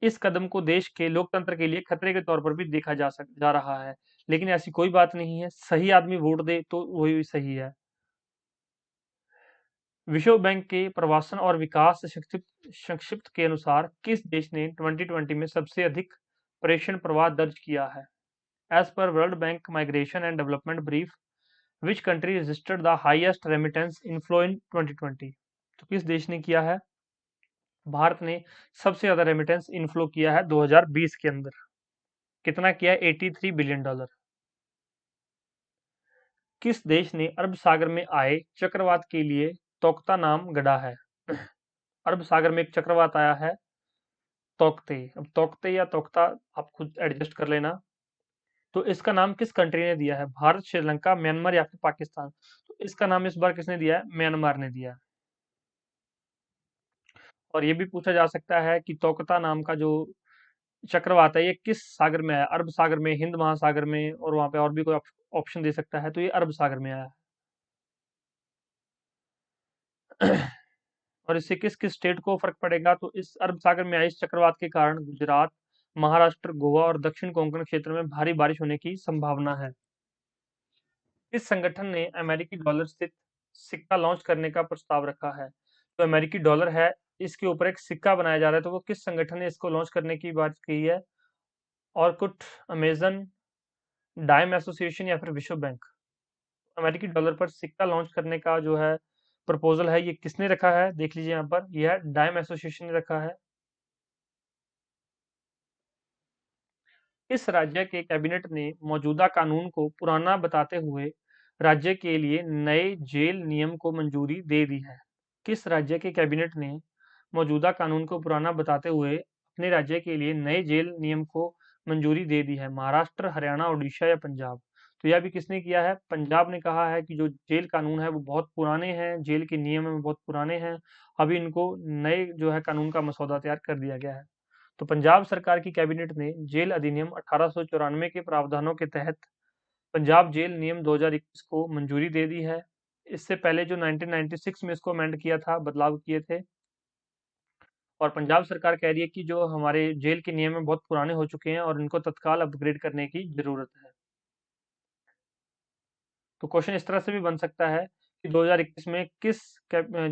A: इस कदम को देश के लोकतंत्र के लिए खतरे के तौर पर भी देखा जा रहा है। लेकिन ऐसी कोई बात नहीं है, सही आदमी वोट दे तो वही सही है। विश्व बैंक के प्रवासन और विकास संक्षिप्त के अनुसार किस देश ने 2020 में सबसे अधिक प्रेषण प्रवाह दर्ज किया है? As per World Bank migration and development brief, which country registered the highest remittance inflow in 2020? तो किस देश ने किया है? भारत ने सबसे ज्यादा रेमिटेंस इनफ्लो किया है 2020 के अंदर। कितना किया है? 83 बिलियन डॉलर। किस देश ने अरब सागर में आए चक्रवात के लिए तोक्ता नाम गढ़ा है? अरब सागर में एक चक्रवात आया है, तोकते। अब तोकते या तोकता आप खुद एडजस्ट कर लेना। तो इसका नाम किस कंट्री ने दिया है? भारत, श्रीलंका, म्यांमार या फिर पाकिस्तान? तो इसका नाम इस बार किसने दिया है? म्यांमार ने दिया है। और ये भी पूछा जा सकता है कि तोकता नाम का जो चक्रवात है ये किस सागर में आया? अरब सागर में, हिंद महासागर में, और वहां पे और भी कोई ऑप्शन दे सकता है, तो ये अरब सागर में आया है। और इससे किस किस स्टेट को फर्क पड़ेगा? तो इस अरब सागर में आए इस चक्रवात के कारण गुजरात, महाराष्ट्र, गोवा और दक्षिण कोंकण क्षेत्र में भारी बारिश होने की संभावना है। इस संगठन ने अमेरिकी डॉलर स्थित सिक्का लॉन्च करने का प्रस्ताव रखा है। तो अमेरिकी डॉलर है, इसके ऊपर एक सिक्का बनाया जा रहा है, तो वो किस संगठन ने इसको लॉन्च करने की बात की है? ऑर्कुट, अमेजन, डाइम एसोसिएशन या फिर विश्व बैंक? अमेरिकी डॉलर पर सिक्का लॉन्च करने का जो है प्रपोजल है, ये किसने रखा है? देख लीजिए यहाँ पर, यह है डाइम एसोसिएशन ने रखा है। इस राज्य के कैबिनेट ने मौजूदा कानून को पुराना बताते हुए राज्य के लिए नए जेल नियम को मंजूरी दे दी है? किस राज्य के कैबिनेट ने मौजूदा कानून को पुराना बताते हुए अपने राज्य के लिए नए जेल नियम को मंजूरी दे दी है? महाराष्ट्र, हरियाणा, उड़ीसा या पंजाब? तो यह भी किसने किया है? पंजाब ने कहा है कि जो जेल कानून है वो बहुत पुराने हैं, जेल के नियम है वो बहुत पुराने हैं, अभी इनको नए जो है कानून का मसौदा तैयार कर दिया गया है। तो पंजाब सरकार की कैबिनेट ने जेल अधिनियम 1894 के प्रावधानों के तहत पंजाब जेल नियम 2021 को मंजूरी दे दी है। इससे पहले जो 1996 में इसको अमेंड किया था, बदलाव किए थे, और पंजाब सरकार कह रही है कि जो हमारे जेल के नियम है बहुत पुराने हो चुके हैं और इनको तत्काल अपग्रेड करने की जरूरत है। तो क्वेश्चन इस तरह से भी बन सकता है कि 2021 में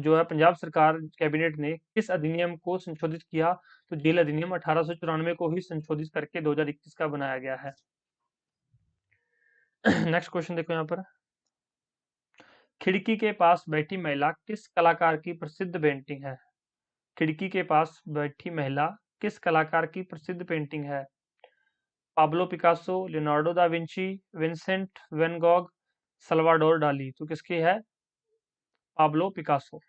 A: जो है पंजाब सरकार कैबिनेट ने किस अधिनियम को संशोधित किया? तो जेल अधिनियम 1894 को ही संशोधित करके 2021 का बनाया गया है। नेक्स्ट क्वेश्चन देखो यहाँ पर, खिड़की के पास बैठी महिला किस कलाकार की प्रसिद्ध पेंटिंग है? खिड़की के पास बैठी महिला किस कलाकार की प्रसिद्ध पेंटिंग है? Pablo Picasso, Leonardo da Vinci, Vincent van Gogh, Salvador Dali? तो किसकी है? Pablo Picasso.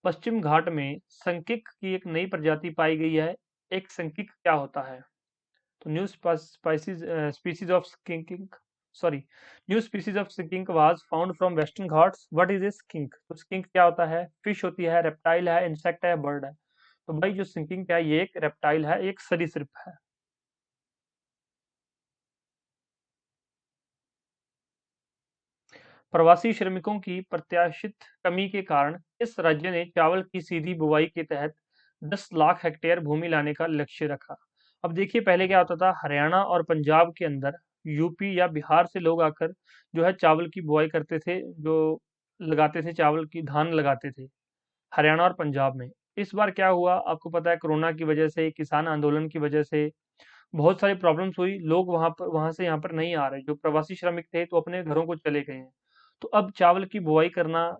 A: पश्चिम घाट में संकिक की एक नई प्रजाति पाई गई है। एक संकिक क्या होता है? तो new species species of skink, sorry, new species of skink was found from western Ghats. What is a skink? तो स्किंक क्या होता है? फिश होती है, रेप्टाइल है, इंसेक्ट है, बर्ड है? तो भाई जो स्किंक है ये एक रेप्टाइल है, एक सरीसृप है। प्रवासी श्रमिकों की प्रत्याशित कमी के कारण इस राज्य ने चावल की सीधी बुवाई के तहत 10 लाख हेक्टेयर भूमि लाने का लक्ष्य रखा। अब देखिए, पहले क्या होता था, हरियाणा और पंजाब के अंदर, यूपी या बिहार से लोग आकर जो है चावल की बुआई करते थे, जो लगाते थे चावल की, धान लगाते थे हरियाणा और पंजाब में। इस बार क्या हुआ आपको पता है, कोरोना की वजह से, किसान आंदोलन की वजह से बहुत सारी प्रॉब्लम्स हुई, लोग वहां से यहाँ पर नहीं आ रहे, जो प्रवासी श्रमिक थे तो अपने घरों को चले गए हैं। तो अब चावल की बुआई करना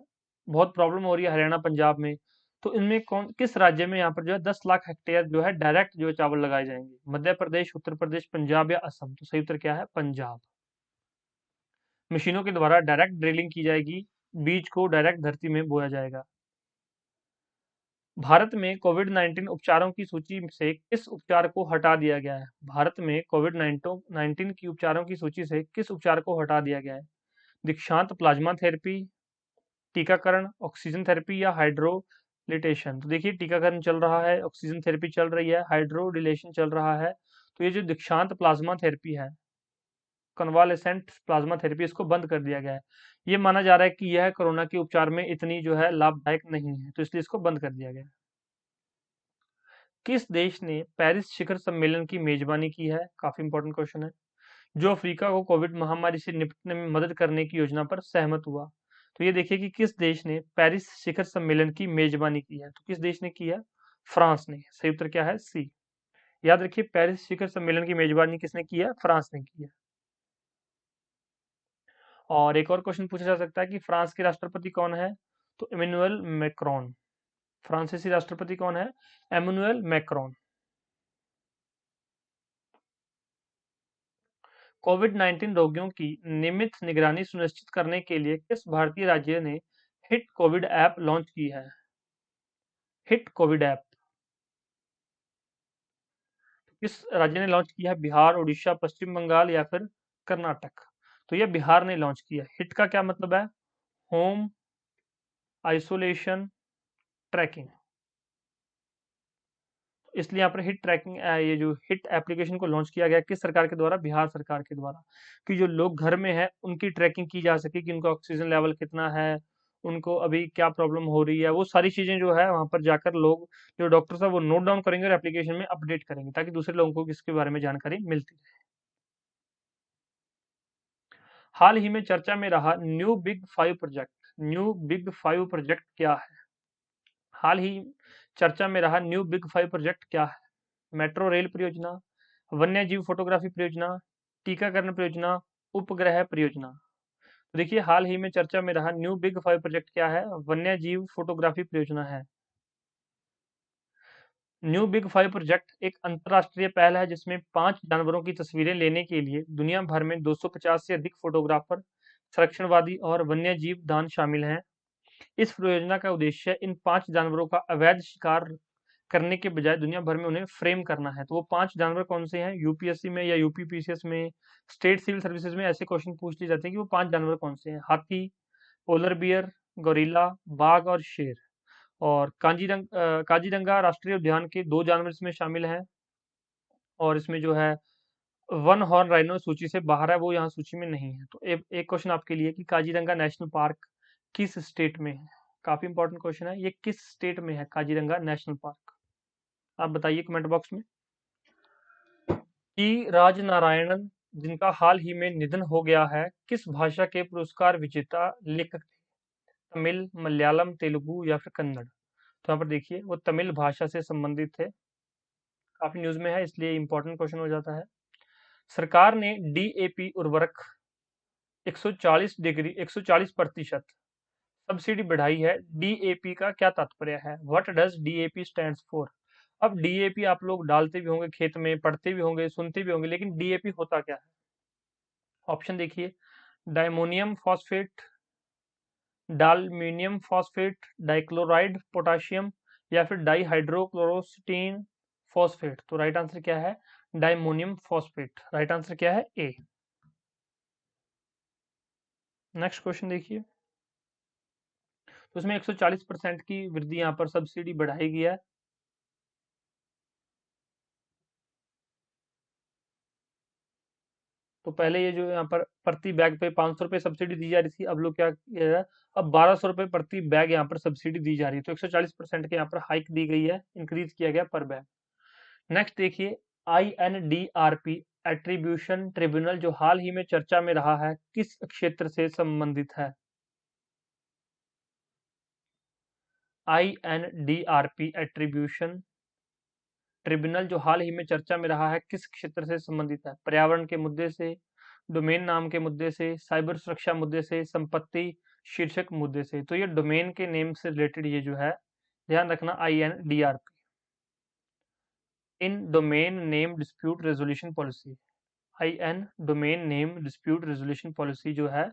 A: बहुत प्रॉब्लम हो रही है हरियाणा पंजाब में। तो इनमें कौन किस राज्य में यहाँ पर जो है 10 लाख हेक्टेयर जो है डायरेक्ट जो है चावल लगाए जाएंगे? मध्य प्रदेश, उत्तर प्रदेश, पंजाब या असम? तो सही उत्तर क्या है? पंजाब। मशीनों के द्वारा डायरेक्ट ड्रिलिंग की जाएगी, बीज को डायरेक्ट धरती में बोया जाएगा। भारत में कोविड 19 उपचारों की सूची से किस उपचार को हटा दिया गया है? भारत में कोविड 19 की उपचारों की सूची से किस उपचार को हटा दिया गया है? दीक्षांत प्लाज्मा थेरेपी, टीकाकरण, ऑक्सीजन थेरेपी या हाइड्रोलिटेशन? तो देखिए, टीकाकरण चल रहा है, ऑक्सीजन थेरेपी चल रही है, हाइड्रोडिलेशन चल रहा है। तो ये जो दीक्षांत प्लाज्मा थेरेपी है, कन्वालेसेंट प्लाज्मा थेरेपी, इसको बंद कर दिया गया है। ये माना जा रहा है कि यह कोरोना के उपचार में इतनी जो है लाभदायक नहीं है, तो इसलिए इसको बंद कर दिया गया है। किस देश ने पेरिस शिखर सम्मेलन की मेजबानी की है? काफी इंपॉर्टेंट क्वेश्चन है। जो अफ्रीका को कोविड महामारी से निपटने में मदद करने की योजना पर सहमत हुआ? तो ये देखिए कि किस देश ने पेरिस शिखर सम्मेलन की मेजबानी की है? तो किस देश ने की है? फ्रांस ने। सही उत्तर क्या है? सी। याद रखिए, पेरिस शिखर सम्मेलन की मेजबानी किसने की है? फ्रांस ने की है। और एक और क्वेश्चन पूछा जा सकता है कि फ्रांस के राष्ट्रपति कौन है? तो इमैनुअल मैक्रोन। फ्रांसीसी राष्ट्रपति कौन है? Emmanuel Macron. कोविड 19 रोगियों की नियमित निगरानी सुनिश्चित करने के लिए किस भारतीय राज्य ने हिट कोविड ऐप लॉन्च की है? हिट कोविड ऐप किस राज्य ने लॉन्च किया है? बिहार, उड़ीसा, पश्चिम बंगाल या फिर कर्नाटक? तो यह बिहार ने लॉन्च किया। हिट का क्या मतलब है? Home isolation tracking. इसलिए यहाँ पर हिट ट्रैकिंग, ये जो हिट एप्लीकेशन को लॉन्च किया गया किस सरकार के द्वारा? बिहार सरकार के द्वारा। कि जो लोग घर में हैं उनकी ट्रैकिंग की जा सके कि उनका ऑक्सीजन लेवल कितना है, उनको अभी क्या प्रॉब्लम हो रही है, वो सारी चीजें जो है वहां पर जाकर लोग, जो डॉक्टर साहब, वो नोट डाउन करेंगे और एप्लीकेशन में अपडेट करेंगे, ताकि दूसरे लोगों को इसके बारे में जानकारी मिलती रहे। हाल ही में चर्चा में रहा new big five project. New big five project क्या है? हाल ही चर्चा में रहा न्यू बिग फाइव प्रोजेक्ट क्या है? मेट्रो रेल परियोजना, वन्यजीव फोटोग्राफी परियोजना, टीकाकरण परियोजना, उपग्रह परियोजना? तो देखिए, हाल ही में चर्चा में रहा न्यू बिग फाइव प्रोजेक्ट क्या है? वन्यजीव फोटोग्राफी परियोजना है। न्यू बिग फाइव प्रोजेक्ट एक अंतरराष्ट्रीय पहल है जिसमें 5 जानवरों की तस्वीरें लेने के लिए दुनिया भर में 250 से अधिक फोटोग्राफर, संरक्षणवादी और वन्यजीव दान शामिल हैं। इस परियोजना का उद्देश्य इन 5 जानवरों का अवैध शिकार करने के बजाय दुनिया भर में उन्हें फ्रेम करना है। तो वो 5 जानवर कौन से हैं? यूपीएससी में या यूपीपीसीएस में, स्टेट सिविल सर्विसेज में ऐसे क्वेश्चन पूछ लिए जाते हैं कि वो 5 जानवर कौन से हैं? हाथी, पोलर बियर, गोरिल्ला, बाघ और शेर। और काजीरंगा राष्ट्रीय उद्यान के 2 जानवर इसमें शामिल हैं। और इसमें जो है वन हॉर्न राइनो सूची से बाहर है, वो यहाँ सूची में नहीं है। तो एक क्वेश्चन आपके लिए कि काजीरंगा नेशनल पार्क किस स्टेट में है? काफी इंपॉर्टेंट क्वेश्चन है, ये किस स्टेट में है काजीरंगा नेशनल पार्क? आप बताइए कमेंट बॉक्स में। टी राज नारायणन, जिनका हाल ही में निधन हो गया है, किस भाषा के पुरस्कार विजेता लेखक थे? तमिल, मलयालम, तेलुगु या फिर कन्नड़? तो यहाँ पर देखिए, वो तमिल भाषा से संबंधित थे। काफी न्यूज में है, इसलिए इंपॉर्टेंट क्वेश्चन हो जाता है। सरकार ने डीएपी उर्वरक 140% सब्सिडी बढ़ाई है। डीएपी का क्या तात्पर्य है? What does DAP stands for? अब डीएपी आप लोग डालते भी होंगे खेत में, पढ़ते भी होंगे, सुनते भी होंगे, लेकिन डीएपी होता क्या है? ऑप्शन देखिए, डायमोनियम फॉस्फेट, डालमिनियम फॉस्फेट, डाइक्लोराइड पोटाशियम या फिर डाईहाइड्रोक्लोरोसिटीन फॉस्फेट? तो राइट आंसर क्या है? Diammonium phosphate. राइट आंसर क्या है? ए। नेक्स्ट क्वेश्चन देखिए, तो इसमें 140% की वृद्धि यहाँ पर सब्सिडी बढ़ाई गई है। तो पहले ये जो यहाँ पर प्रति बैग पे 500 रुपये सब्सिडी दी जा रही थी, अब लोग क्या किया है, अब 1200 रुपये प्रति बैग यहाँ पर सब्सिडी दी जा रही है। तो 140% के यहाँ पर हाइक दी गई है, इंक्रीज किया गया पर बैग। नेक्स्ट देखिए, INDRP एट्रीब्यूशन ट्रिब्यूनल जो हाल ही में चर्चा में रहा है, किस क्षेत्र से संबंधित है? INDRP एट्रीब्यूशन ट्रिब्यूनल जो हाल ही में चर्चा में रहा है किस क्षेत्र से संबंधित है? पर्यावरण के मुद्दे से, डोमेन नाम के मुद्दे से, साइबर सुरक्षा मुद्दे से, संपत्ति शीर्षक मुद्दे से। तो ये डोमेन के नेम से रिलेटेड ये जो है, ध्यान रखना, INDRP, in domain name dispute resolution policy. IN domain name dispute resolution policy जो है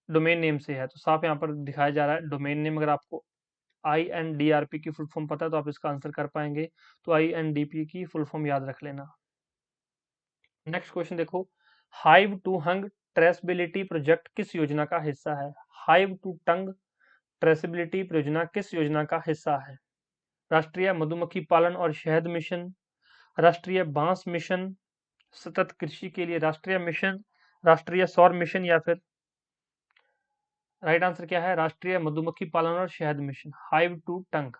A: डोमेन नेम से है, तो साफ यहाँ पर दिखाया जा रहा है डोमेन नेम। अगर आपको INDRP की फुल फॉर्म पता है तो आप इसका आंसर कर पाएंगे, तो INDP की फुल फॉर्म याद रख लेना। नेक्स्ट क्वेश्चन देखो, hive to honey traceability project किस योजना का हिस्सा है? हाइव टू टंग ट्रेसेबिलिटी परियोजना किस योजना का हिस्सा है? राष्ट्रीय मधुमक्खी पालन और शहद मिशन, राष्ट्रीय बांस मिशन, सतत कृषि के लिए राष्ट्रीय मिशन, राष्ट्रीय सौर मिशन, या फिर राइट आंसर क्या है? राष्ट्रीय मधुमक्खी पालन और शहद मिशन, हाइव टू टंग।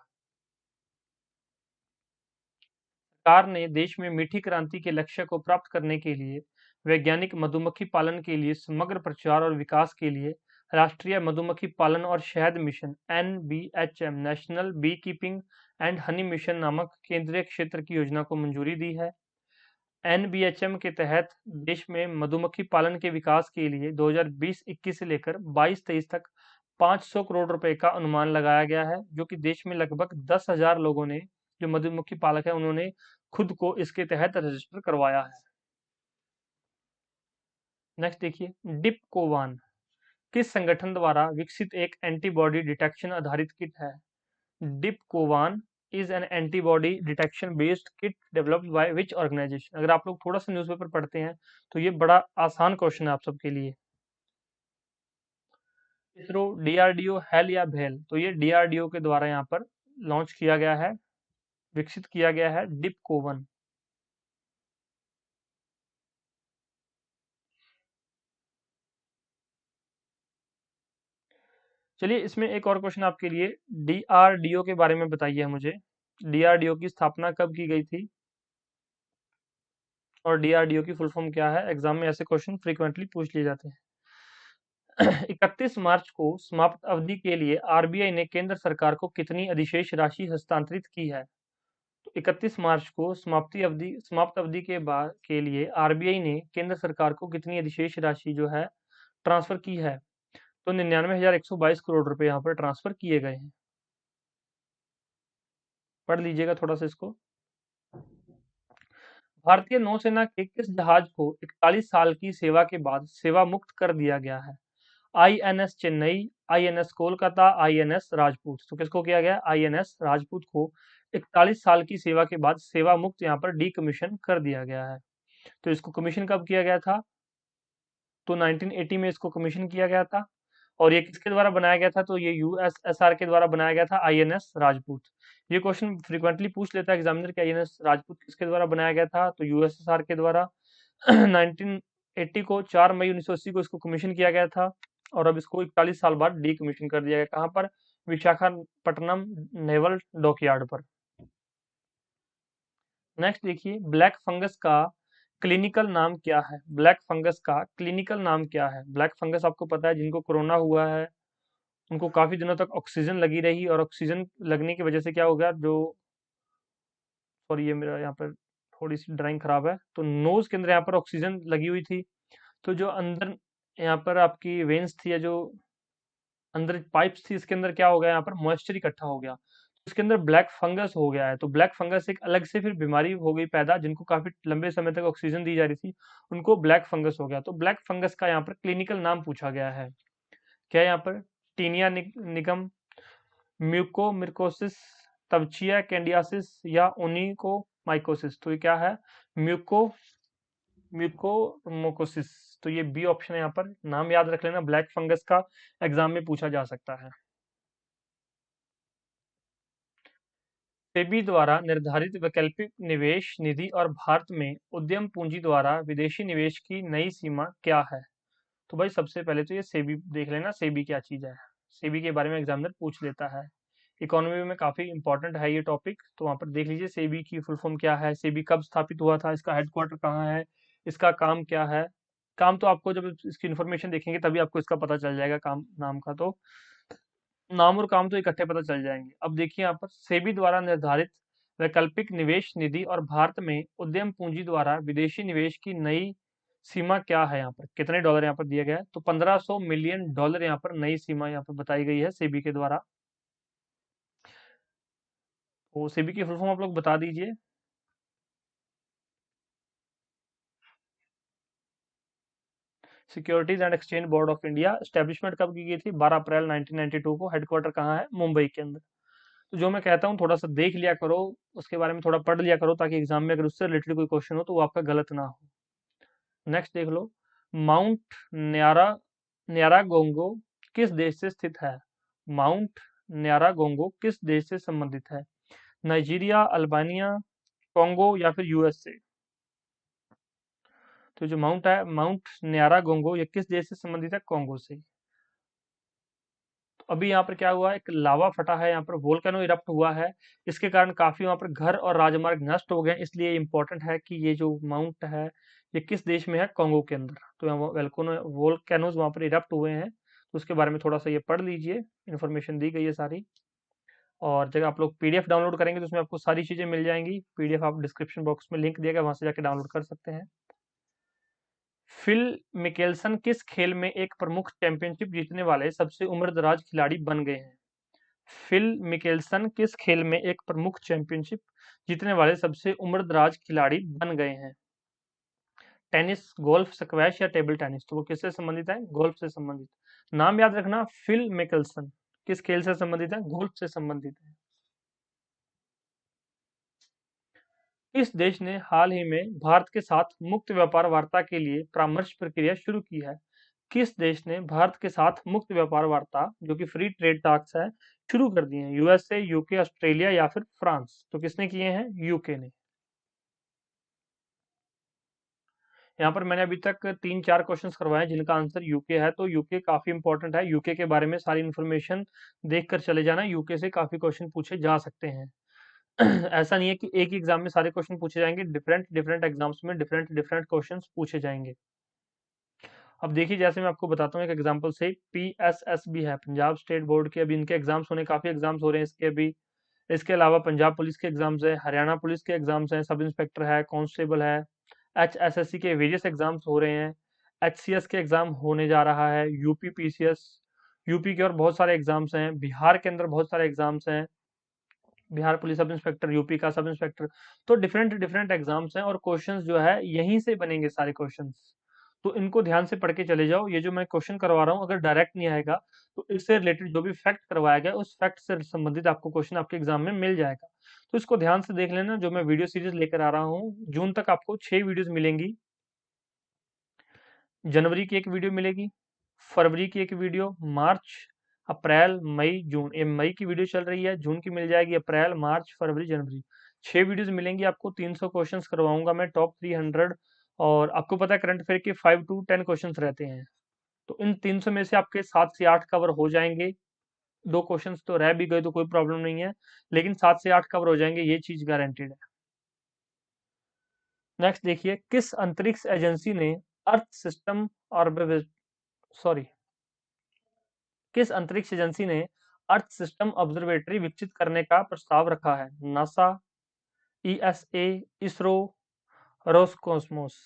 A: सरकार ने देश में मीठी क्रांति के लक्ष्य को प्राप्त करने के लिए वैज्ञानिक मधुमक्खी पालन के लिए समग्र प्रचार और विकास के लिए राष्ट्रीय मधुमक्खी पालन और शहद mission NBHM national bee keeping and honey mission नामक केंद्रीय क्षेत्र की योजना को मंजूरी दी है। NBHM के तहत देश में मधुमक्खी पालन के विकास के लिए 2020-21 से लेकर 22-23 तक 500 करोड़ रुपए का अनुमान लगाया गया है, जो कि देश में लगभग 10,000 लोगों ने, जो मधुमक्खी पालक है, उन्होंने खुद को इसके तहत रजिस्टर करवाया है। नेक्स्ट देखिए, डिपकोवान किस संगठन द्वारा विकसित एक एंटीबॉडी डिटेक्शन आधारित किट है? Dipcovan is an antibody detection based kit developed by which organisation? अगर आप लोग थोड़ा सा न्यूज़पेपर पढ़ते हैं तो ये बड़ा आसान क्वेश्चन है आप सबके लिए। इसरो, DRDO, हेल या भेल? तो ये DRDO के द्वारा यहाँ पर लॉन्च किया गया है, विकसित किया गया है डिपकोवन। चलिए इसमें एक और क्वेश्चन आपके लिए, DRDO के बारे में बताइए मुझे। DRDO की स्थापना कब की गई थी और DRDO की फुल फॉर्म क्या है? एग्जाम में ऐसे क्वेश्चन फ्रीक्वेंटली पूछ लिए जाते हैं। 31 मार्च को समाप्त अवधि के लिए RBI ने केंद्र सरकार को कितनी अधिशेष राशि हस्तांतरित की है? तो 31 मार्च को समाप्त अवधि के बाद के लिए RBI ने केंद्र सरकार को कितनी अधिशेष राशि जो है ट्रांसफर की है? तो 99,122 करोड़ रुपए यहाँ पर ट्रांसफर किए गए हैं। पढ़ लीजिएगा थोड़ा सा इसको। भारतीय नौसेना के किस जहाज को 41 साल की सेवा के बाद सेवा मुक्त कर दिया गया है? INS Chennai, INS Kolkata, INS Rajput. तो किसको किया गया? INS राजपूत को 41 साल की सेवा के बाद सेवा मुक्त यहाँ पर डीकमीशन कर दिया गया है। तो इसको कमीशन कब किया गया था? तो 1980 में इसको कमीशन किया गया था। और ये किसके द्वारा बनाया गया था? तो ये USSR के द्वारा बनाया गया था, INS राजपूत। ये क्वेश्चन फ्रीक्वेंटली पूछ लेता है एग्जामिनर कि INS राजपूत किसके द्वारा बनाया गया था? तो USSR के द्वारा। 1980 को 4 मई 1980 को इसको कमीशन किया गया था और अब इसको 41 साल बाद डी कमीशन कर दिया गया। कहाँ पर? विशाखापट्टनम नेवल डॉकयार्ड पर। नेक्स्ट देखिए, ब्लैक फंगस का क्लिनिकल नाम क्या है? ब्लैक फंगस का क्लिनिकल नाम क्या है? ब्लैक फंगस आपको पता है, जिनको कोरोना हुआ है उनको काफी दिनों तक ऑक्सीजन लगी रही और ऑक्सीजन लगने की वजह से क्या हो गया, जो, सॉरी ये मेरा यहाँ पर थोड़ी सी ड्राइंग खराब है, तो नोज के अंदर यहाँ पर ऑक्सीजन लगी हुई थी, तो जो अंदर यहाँ पर आपकी वेन्स थी या जो अंदर पाइप्स थी, इसके अंदर क्या हो गया, यहाँ पर मॉइस्चर इकट्ठा हो गया, इसके अंदर ब्लैक फंगस हो गया है। तो ब्लैक फंगस एक अलग से फिर बीमारी हो गई पैदा, जिनको काफी लंबे समय तक ऑक्सीजन दी जा रही थी, उनको ब्लैक फंगस हो गया। तो ब्लैक फंगस का यहाँ पर क्लिनिकल नाम पूछा गया है, क्या यहाँ पर? टीनिया निकम, म्यूकोमिर्कोसिस, तबचिया कैंडियासिस या ओनिकोमाइकोसिस? तो ये क्या है? म्यूकोमोकोसिस। तो ये बी ऑप्शन है, यहाँ पर नाम याद रख लेना, ब्लैक फंगस का एग्जाम में पूछा जा सकता है। सेबी द्वारा निर्धारित वैकल्पिक निवेश निधि और भारत में उद्यम पूंजी द्वारा विदेशी निवेश की नई सीमा क्या है? तो भाई सबसे पहले तो ये सेबी देख लेना, सेबी क्या चीज है। सेबी के बारे में एग्जामिनर पूछ लेता है, इकोनॉमी में काफी इंपॉर्टेंट है ये टॉपिक, तो वहां पर देख लीजिए सेबी की फुल फॉर्म क्या है, सेबी कब स्थापित हुआ था, इसका हेडक्वार्टर कहाँ है, इसका काम क्या है। काम तो आपको जब इसकी इन्फॉर्मेशन देखेंगे तभी आपको इसका पता चल जाएगा, काम नाम का तो नाम और काम तो इकट्ठे पता चल जाएंगे। अब देखिए यहाँ पर सेबी द्वारा निर्धारित वैकल्पिक निवेश निधि और भारत में उद्यम पूंजी द्वारा विदेशी निवेश की नई सीमा क्या है? यहाँ पर कितने डॉलर यहाँ पर दिया गया है? तो 1500 मिलियन डॉलर यहाँ पर नई सीमा यहाँ पर बताई गई है सेबी के द्वारा। तो सेबी की फुल फॉर्म आप लोग बता दीजिए। Securities and exchange board of India. Establishment कब की गई थी? 12 अप्रैल 1992 को। हेडक्वार्टर कहाँ है? मुंबई के अंदर। तो जो मैं कहता हूँ थोड़ा सा देख लिया करो, उसके बारे में थोड़ा पढ़ लिया करो, ताकि एग्जाम में अगर उससे रिलेटेड कोई क्वेश्चन हो तो वो आपका गलत ना हो। नेक्स्ट देख लो। माउंट न्यारा न्यारागोंगो किस देश से स्थित है? माउंट न्यारागोंगो किस देश से संबंधित है? नाइजीरिया, अल्बानिया, कॉन्गो या फिर यूएसए? तो जो माउंट है, माउंट न्यारागोंगो, ये किस देश से संबंधित है? कॉन्गो से। तो अभी यहाँ पर क्या हुआ है? एक लावा फटा है, यहाँ पर वोल्केनो इरप्ट हुआ है। इसके कारण काफी वहाँ पर घर और राजमार्ग नष्ट हो गए, इसलिए इंपॉर्टेंट है कि ये जो माउंट है ये किस देश में है? कॉन्गो के अंदर। तो यहाँ वेल्कोनो वोल्केनोज वहाँ पर इरप्ट हुए हैं, तो उसके बारे में थोड़ा सा ये पढ़ लीजिए। इन्फॉर्मेशन दी गई है सारी। और जब आप लोग पीडीएफ डाउनलोड करेंगे तो उसमें आपको सारी चीजें मिल जाएंगी। पीडीएफ आप डिस्क्रिप्शन बॉक्स में लिंक दिएगा, वहां से जाके डाउनलोड कर सकते हैं। फिल मिकेल्सन किस खेल में एक प्रमुख चैंपियनशिप जीतने वाले सबसे उम्रदराज खिलाड़ी बन गए हैं? फिल मिकेल्सन किस खेल में एक प्रमुख चैंपियनशिप जीतने वाले सबसे उम्रदराज खिलाड़ी बन गए हैं? टेनिस, गोल्फ, स्क्वैश या टेबल टेनिस? तो वो किससे संबंधित है? गोल्फ से संबंधित। नाम याद रखना, फिल मिकेल्सन किस खेल से संबंधित है? गोल्फ से संबंधित है। इस देश ने हाल ही में भारत के साथ मुक्त व्यापार वार्ता के लिए परामर्श प्रक्रिया शुरू की है? किस देश ने भारत के साथ मुक्त व्यापार वार्ता, जो कि फ्री ट्रेड टॉक्स है, शुरू कर दिए हैं? यूएसए, यूके, ऑस्ट्रेलिया या फिर फ्रांस? तो किसने किए हैं? यूके ने। यहाँ पर मैंने अभी तक 3-4 क्वेश्चंस करवाए जिनका आंसर यूके है, तो यूके काफी इंपॉर्टेंट है। यूके के बारे में सारी इन्फॉर्मेशन देख कर चले जाना, यूके से काफी क्वेश्चन पूछे जा सकते हैं। ऐसा नहीं है कि एक ही एग्जाम में सारे क्वेश्चन पूछे जाएंगे, डिफरेंट डिफरेंट एग्जाम्स में डिफरेंट डिफरेंट क्वेश्चंस पूछे जाएंगे। अब देखिए, जैसे मैं आपको बताता हूँ एक एग्जांपल से, पीएसएसबी है, पंजाब स्टेट बोर्ड के। अभी इनके एग्जाम्स होने, काफी एग्जाम्स हो रहे हैं इसके अभी। इसके अलावा पंजाब पुलिस के एग्जाम्स है, हरियाणा पुलिस के एग्जाम्स हैं, सब इंस्पेक्टर है, कांस्टेबल है, एचएसएससी के वेरियस एग्जाम्स हो रहे हैं, एचसीएस के एग्जाम होने जा रहा है, यूपी पीसीएस, यूपी के और बहुत सारे एग्जाम्स हैं, बिहार के अंदर बहुत सारे एग्जाम्स हैं, Bihar police sub inspector, UP का सब इंस्पेक्टर। तो डिफरेंट डिफरेंट एग्जाम्स हैं और क्वेश्चंस जो है यहीं से बनेंगे सारे क्वेश्चंस। तो इनको ध्यान से पढ़ के चले जाओ। ये जो मैं क्वेश्चन करवा रहा हूँ, अगर डायरेक्ट नहीं आएगा तो इससे रिलेटेड जो भी फैक्ट करवाया गया उस फैक्ट से संबंधित आपको क्वेश्चन आपके एग्जाम में मिल जाएगा। तो इसको ध्यान से देख लेना। जो मैं वीडियो सीरीज लेकर आ रहा हूँ, जून तक आपको 6 वीडियोज मिलेंगी। जनवरी की एक वीडियो मिलेगी, फरवरी की एक वीडियो, मार्च, अप्रैल, मई, जून, ये मई की वीडियो चल रही है, जून की मिल जाएगी, अप्रैल, मार्च, फरवरी, जनवरी। 6 वीडियोज मिलेंगी आपको। 300 क्वेश्चंस करवाऊंगा मैं, टॉप 300। और आपको पता है करंट अफेयर के 5 to 10 क्वेश्चंस रहते हैं। तो इन 300 में से आपके 7 से 8 कवर हो जाएंगे। 2 क्वेश्चंस तो रह भी गए तो कोई प्रॉब्लम नहीं है, लेकिन 7 से 8 कवर हो जाएंगे, ये चीज गारंटेड है। नेक्स्ट देखिए, किस अंतरिक्ष एजेंसी ने अर्थ सिस्टम ऑर्बिट सॉरी किस अंतरिक्ष एजेंसी ने अर्थ सिस्टम ऑब्जर्वेटरी विकसित करने का प्रस्ताव रखा है? NASA, ESA, ISRO, Roscosmos?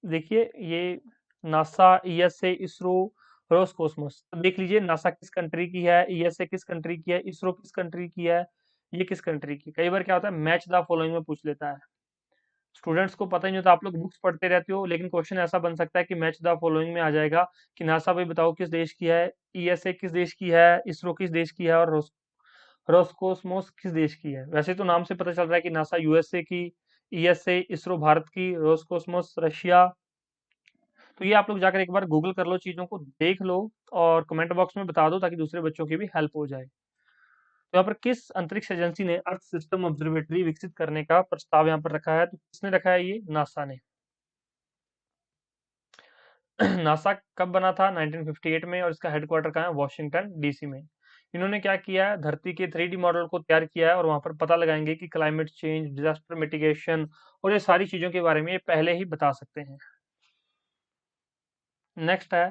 A: देखिए, ये नासा, ईएसए, इसरो, रोसकोस्मोस। तो देख लीजिए, नासा किस कंट्री की है, ईएसए किस कंट्री की है, इसरो किस कंट्री की है, ये किस कंट्री की? कई बार क्या होता है, मैच द फॉलोइंग में पूछ लेता है। स्टूडेंट्स को पता ही नहीं होता, आप लोग बुक्स पढ़ते रहते हो, लेकिन क्वेश्चन ऐसा बन सकता है कि मैच द फॉलोइंग में आ जाएगा कि नासा भाई बताओ किस देश की है, ईएसए किस देश की है, इसरो किस देश की है, और रोस्कोसमोस किस देश की है। वैसे तो नाम से पता चल रहा है कि नासा यूएसए की, ईएसए इसरो भारत की, रोस्कोसमोस रशिया। तो ये आप लोग जाकर एक बार गूगल कर लो, चीजों को देख लो और कमेंट बॉक्स में बता दो, ताकि दूसरे बच्चों की भी हेल्प हो जाए। तो यहाँ पर किस अंतरिक्ष एजेंसी ने अर्थ सिस्टम ऑब्जर्वेटरी विकसित करने का प्रस्ताव यहाँ पर रखा है? तो किसने रखा है? ये नासा ने। नासा कब बना था? 1958 में, और इसका हेडक्वार्टर कहाँ है? वॉशिंगटन डीसी में। इन्होंने क्या किया है, धरती के 3D मॉडल को तैयार किया है, और वहां पर पता लगाएंगे कि क्लाइमेट चेंज, डिजास्टर मिटिगेशन और ये सारी चीजों के बारे में ये पहले ही बता सकते हैं। नेक्स्ट है,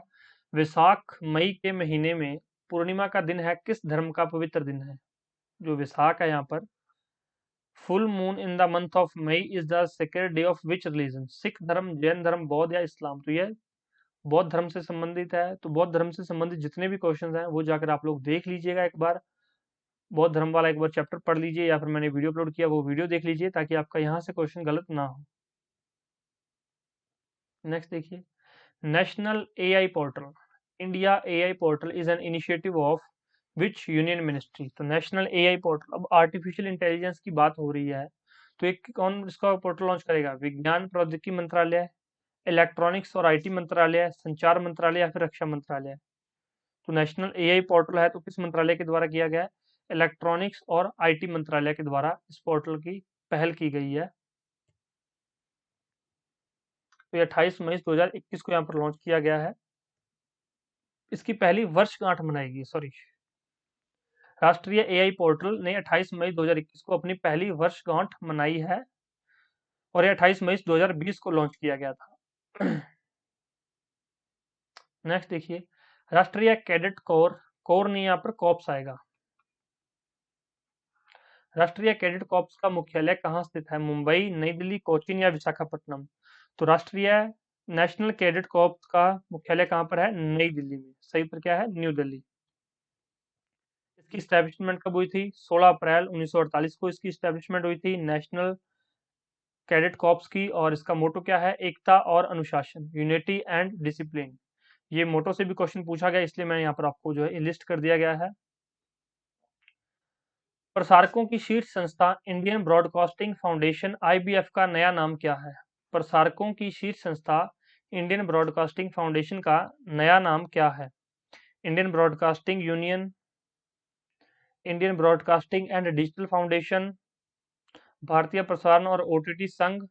A: विशाख मई के महीने में पूर्णिमा का दिन है, किस धर्म का पवित्र दिन है? जो विशाख है यहाँ पर, full moon in the month of May is the sacred day of which religion? Sikh धर्म, जैन धर्म, बौद्ध या इस्लाम? तो ये बौद्ध धर्म से संबंधित है। तो बौद्ध धर्म से संबंधित जितने भी क्वेश्चन हैं वो जाकर आप लोग देख लीजिएगा एक बार। बौद्ध धर्म वाला एक बार चैप्टर पढ़ लीजिए, या फिर मैंने वीडियो अपलोड किया वो वीडियो देख लीजिए, ताकि आपका यहाँ से क्वेश्चन गलत ना हो। नेक्स्ट देखिए, national AI portal, India AI portal is an initiative of which union ministry? तो नेशनल एआई पोर्टल, अब आर्टिफिशियल इंटेलिजेंस की बात हो रही है, तो एक कौन इसका पोर्टल लॉन्च करेगा? विज्ञान प्रौद्योगिकी मंत्रालय, इलेक्ट्रॉनिक्स और आईटी मंत्रालय, संचार मंत्रालय या फिर रक्षा मंत्रालय? तो नेशनल एआई पोर्टल है तो किस मंत्रालय के द्वारा किया गया है? इलेक्ट्रॉनिक्स और आईटी मंत्रालय के द्वारा इस पोर्टल की पहल की गई है। तो 28 मई 2021 को यहाँ पर लॉन्च किया गया है। इसकी पहली वर्षगांठ मनाएगी, सॉरी, राष्ट्रीय एआई पोर्टल ने 28 मई 2021 को अपनी पहली वर्षगांठ मनाई है, और ये 28 मई 2020 को लॉन्च किया गया था। नेक्स्ट देखिए, राष्ट्रीय कैडेट कोर, कोर नहीं यहाँ पर कॉप्स आएगा। राष्ट्रीय कैडेट कॉर्प्स का मुख्यालय कहाँ स्थित है? मुंबई, नई दिल्ली, कोचीन या विशाखापट्टनम? तो राष्ट्रीय नेशनल कैडेट कॉर्प्स का मुख्यालय कहाँ पर है? नई दिल्ली में। सही उत्तर क्या है? न्यू दिल्ली। इसकी स्टैब्लिशमेंट कब हुई थी? 16 अप्रैल 1948 को इसकी स्टैब्लिशमेंट हुई थी नेशनल कैडेट कॉर्प्स की। और इसका मोटो क्या है? एकता और अनुशासन, यूनिटी एंड डिसिप्लिन। ये मोटो से भी क्वेश्चन पूछा गया, इसलिए मैंने यहाँ पर आपको जो है लिस्ट कर दिया गया है। प्रसारकों की शीर्ष संस्था इंडियन ब्रॉडकास्टिंग फाउंडेशन (आईबीएफ) का नया नाम क्या है? प्रसारकों की शीर्ष संस्था इंडियन ब्रॉडकास्टिंग फाउंडेशन का नया नाम क्या है? Indian broadcasting union, Indian broadcasting and digital foundation, भारतीय प्रसारण और ओटीटी संघ,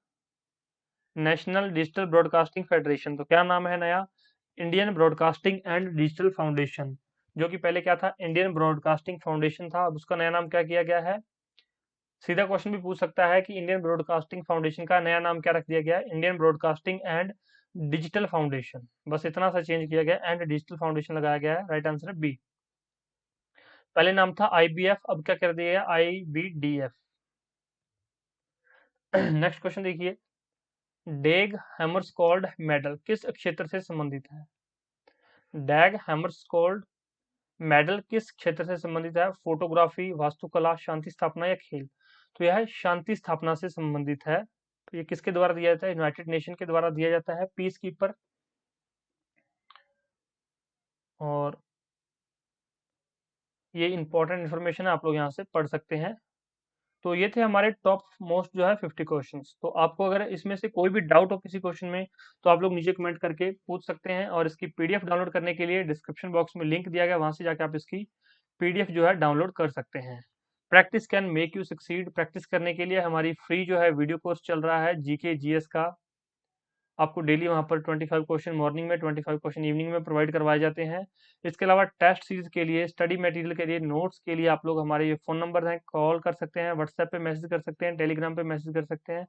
A: नेशनल डिजिटल ब्रॉडकास्टिंग फेडरेशन? तो क्या नाम है नया? Indian broadcasting and digital foundation, जो कि पहले क्या था? इंडियन ब्रॉडकास्टिंग फाउंडेशन था। अब उसका नया नाम क्या किया गया है? सीधा क्वेश्चन भी पूछ सकता है कि इंडियन ब्रॉडकास्टिंग फाउंडेशन का नया नाम क्या रख दिया गया है? Indian broadcasting and digital foundation. बस इतना सा चेंज किया गया, एंड डिजिटल फाउंडेशन लगाया गया है। राइट आंसर है बी। पहले नाम था आईबीएफ, अब क्या कर दिया है? आईबीडीएफ। नेक्स्ट क्वेश्चन देखिए, डेग हैमर्सकोल्ड मेडल किस क्षेत्र से संबंधित है? डैग हैमर्सकोल्ड मेडल किस क्षेत्र से संबंधित है? फोटोग्राफी, वास्तुकला, शांति स्थापना या खेल? तो यह शांति स्थापना से संबंधित है। तो ये किसके द्वारा दिया जाता है? यूनाइटेड नेशन के द्वारा दिया जाता है, पीस कीपर। और ये इंपॉर्टेंट इन्फॉर्मेशन है, आप लोग यहाँ से पढ़ सकते हैं। तो ये थे हमारे टॉप मोस्ट जो है 50 क्वेश्चंस। तो आपको अगर इसमें से कोई भी डाउट हो किसी क्वेश्चन में, तो आप लोग नीचे कमेंट करके पूछ सकते हैं। और इसकी पीडीएफ डाउनलोड करने के लिए डिस्क्रिप्शन बॉक्स में लिंक दिया गया, वहां से जाकर आप इसकी पीडीएफ जो है डाउनलोड कर सकते हैं। Practice can make you succeed, practice करने के लिए हमारी फ्री जो है वीडियो कोर्स चल रहा है जीके जीएस का। आपको डेली वहाँ पर 25 क्वेश्चन मॉर्निंग में, 25 क्वेश्चन इवनिंग में प्रोवाइड करवाए जाते हैं। इसके अलावा टेस्ट सीरीज के लिए, स्टडी मटेरियल के लिए, नोट्स के लिए आप लोग हमारे ये फ़ोन नंबर हैं, कॉल कर सकते हैं, व्हाट्सएप पे मैसेज कर सकते हैं, टेलीग्राम पे मैसेज कर सकते हैं,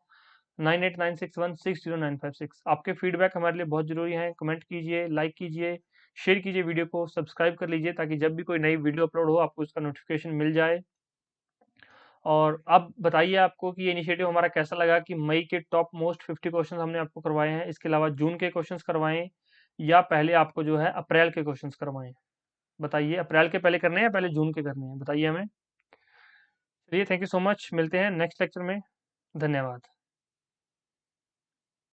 A: 9896160956। आपके फीडबैक हमारे लिए बहुत ज़रूरी है। कमेंट कीजिए, लाइक कीजिए, शेयर कीजिए वीडियो को, सब्सक्राइब कर लीजिए, ताकि जब भी कोई नई वीडियो अपलोड हो आपको उसका नोटिफिकेशन मिल जाए। और अब बताइए आपको कि ये इनिशिएटिव हमारा कैसा लगा, कि मई के टॉप मोस्ट 50 क्वेश्चंस हमने आपको करवाए हैं। इसके अलावा जून के क्वेश्चंस करवाएं, या पहले आपको जो है अप्रैल के क्वेश्चंस करवाएं? बताइए, अप्रैल के पहले करने हैं या पहले जून के करने हैं? बताइए हमें। चलिए, थैंक यू सो मच, मिलते हैं नेक्स्ट लेक्चर में। धन्यवाद।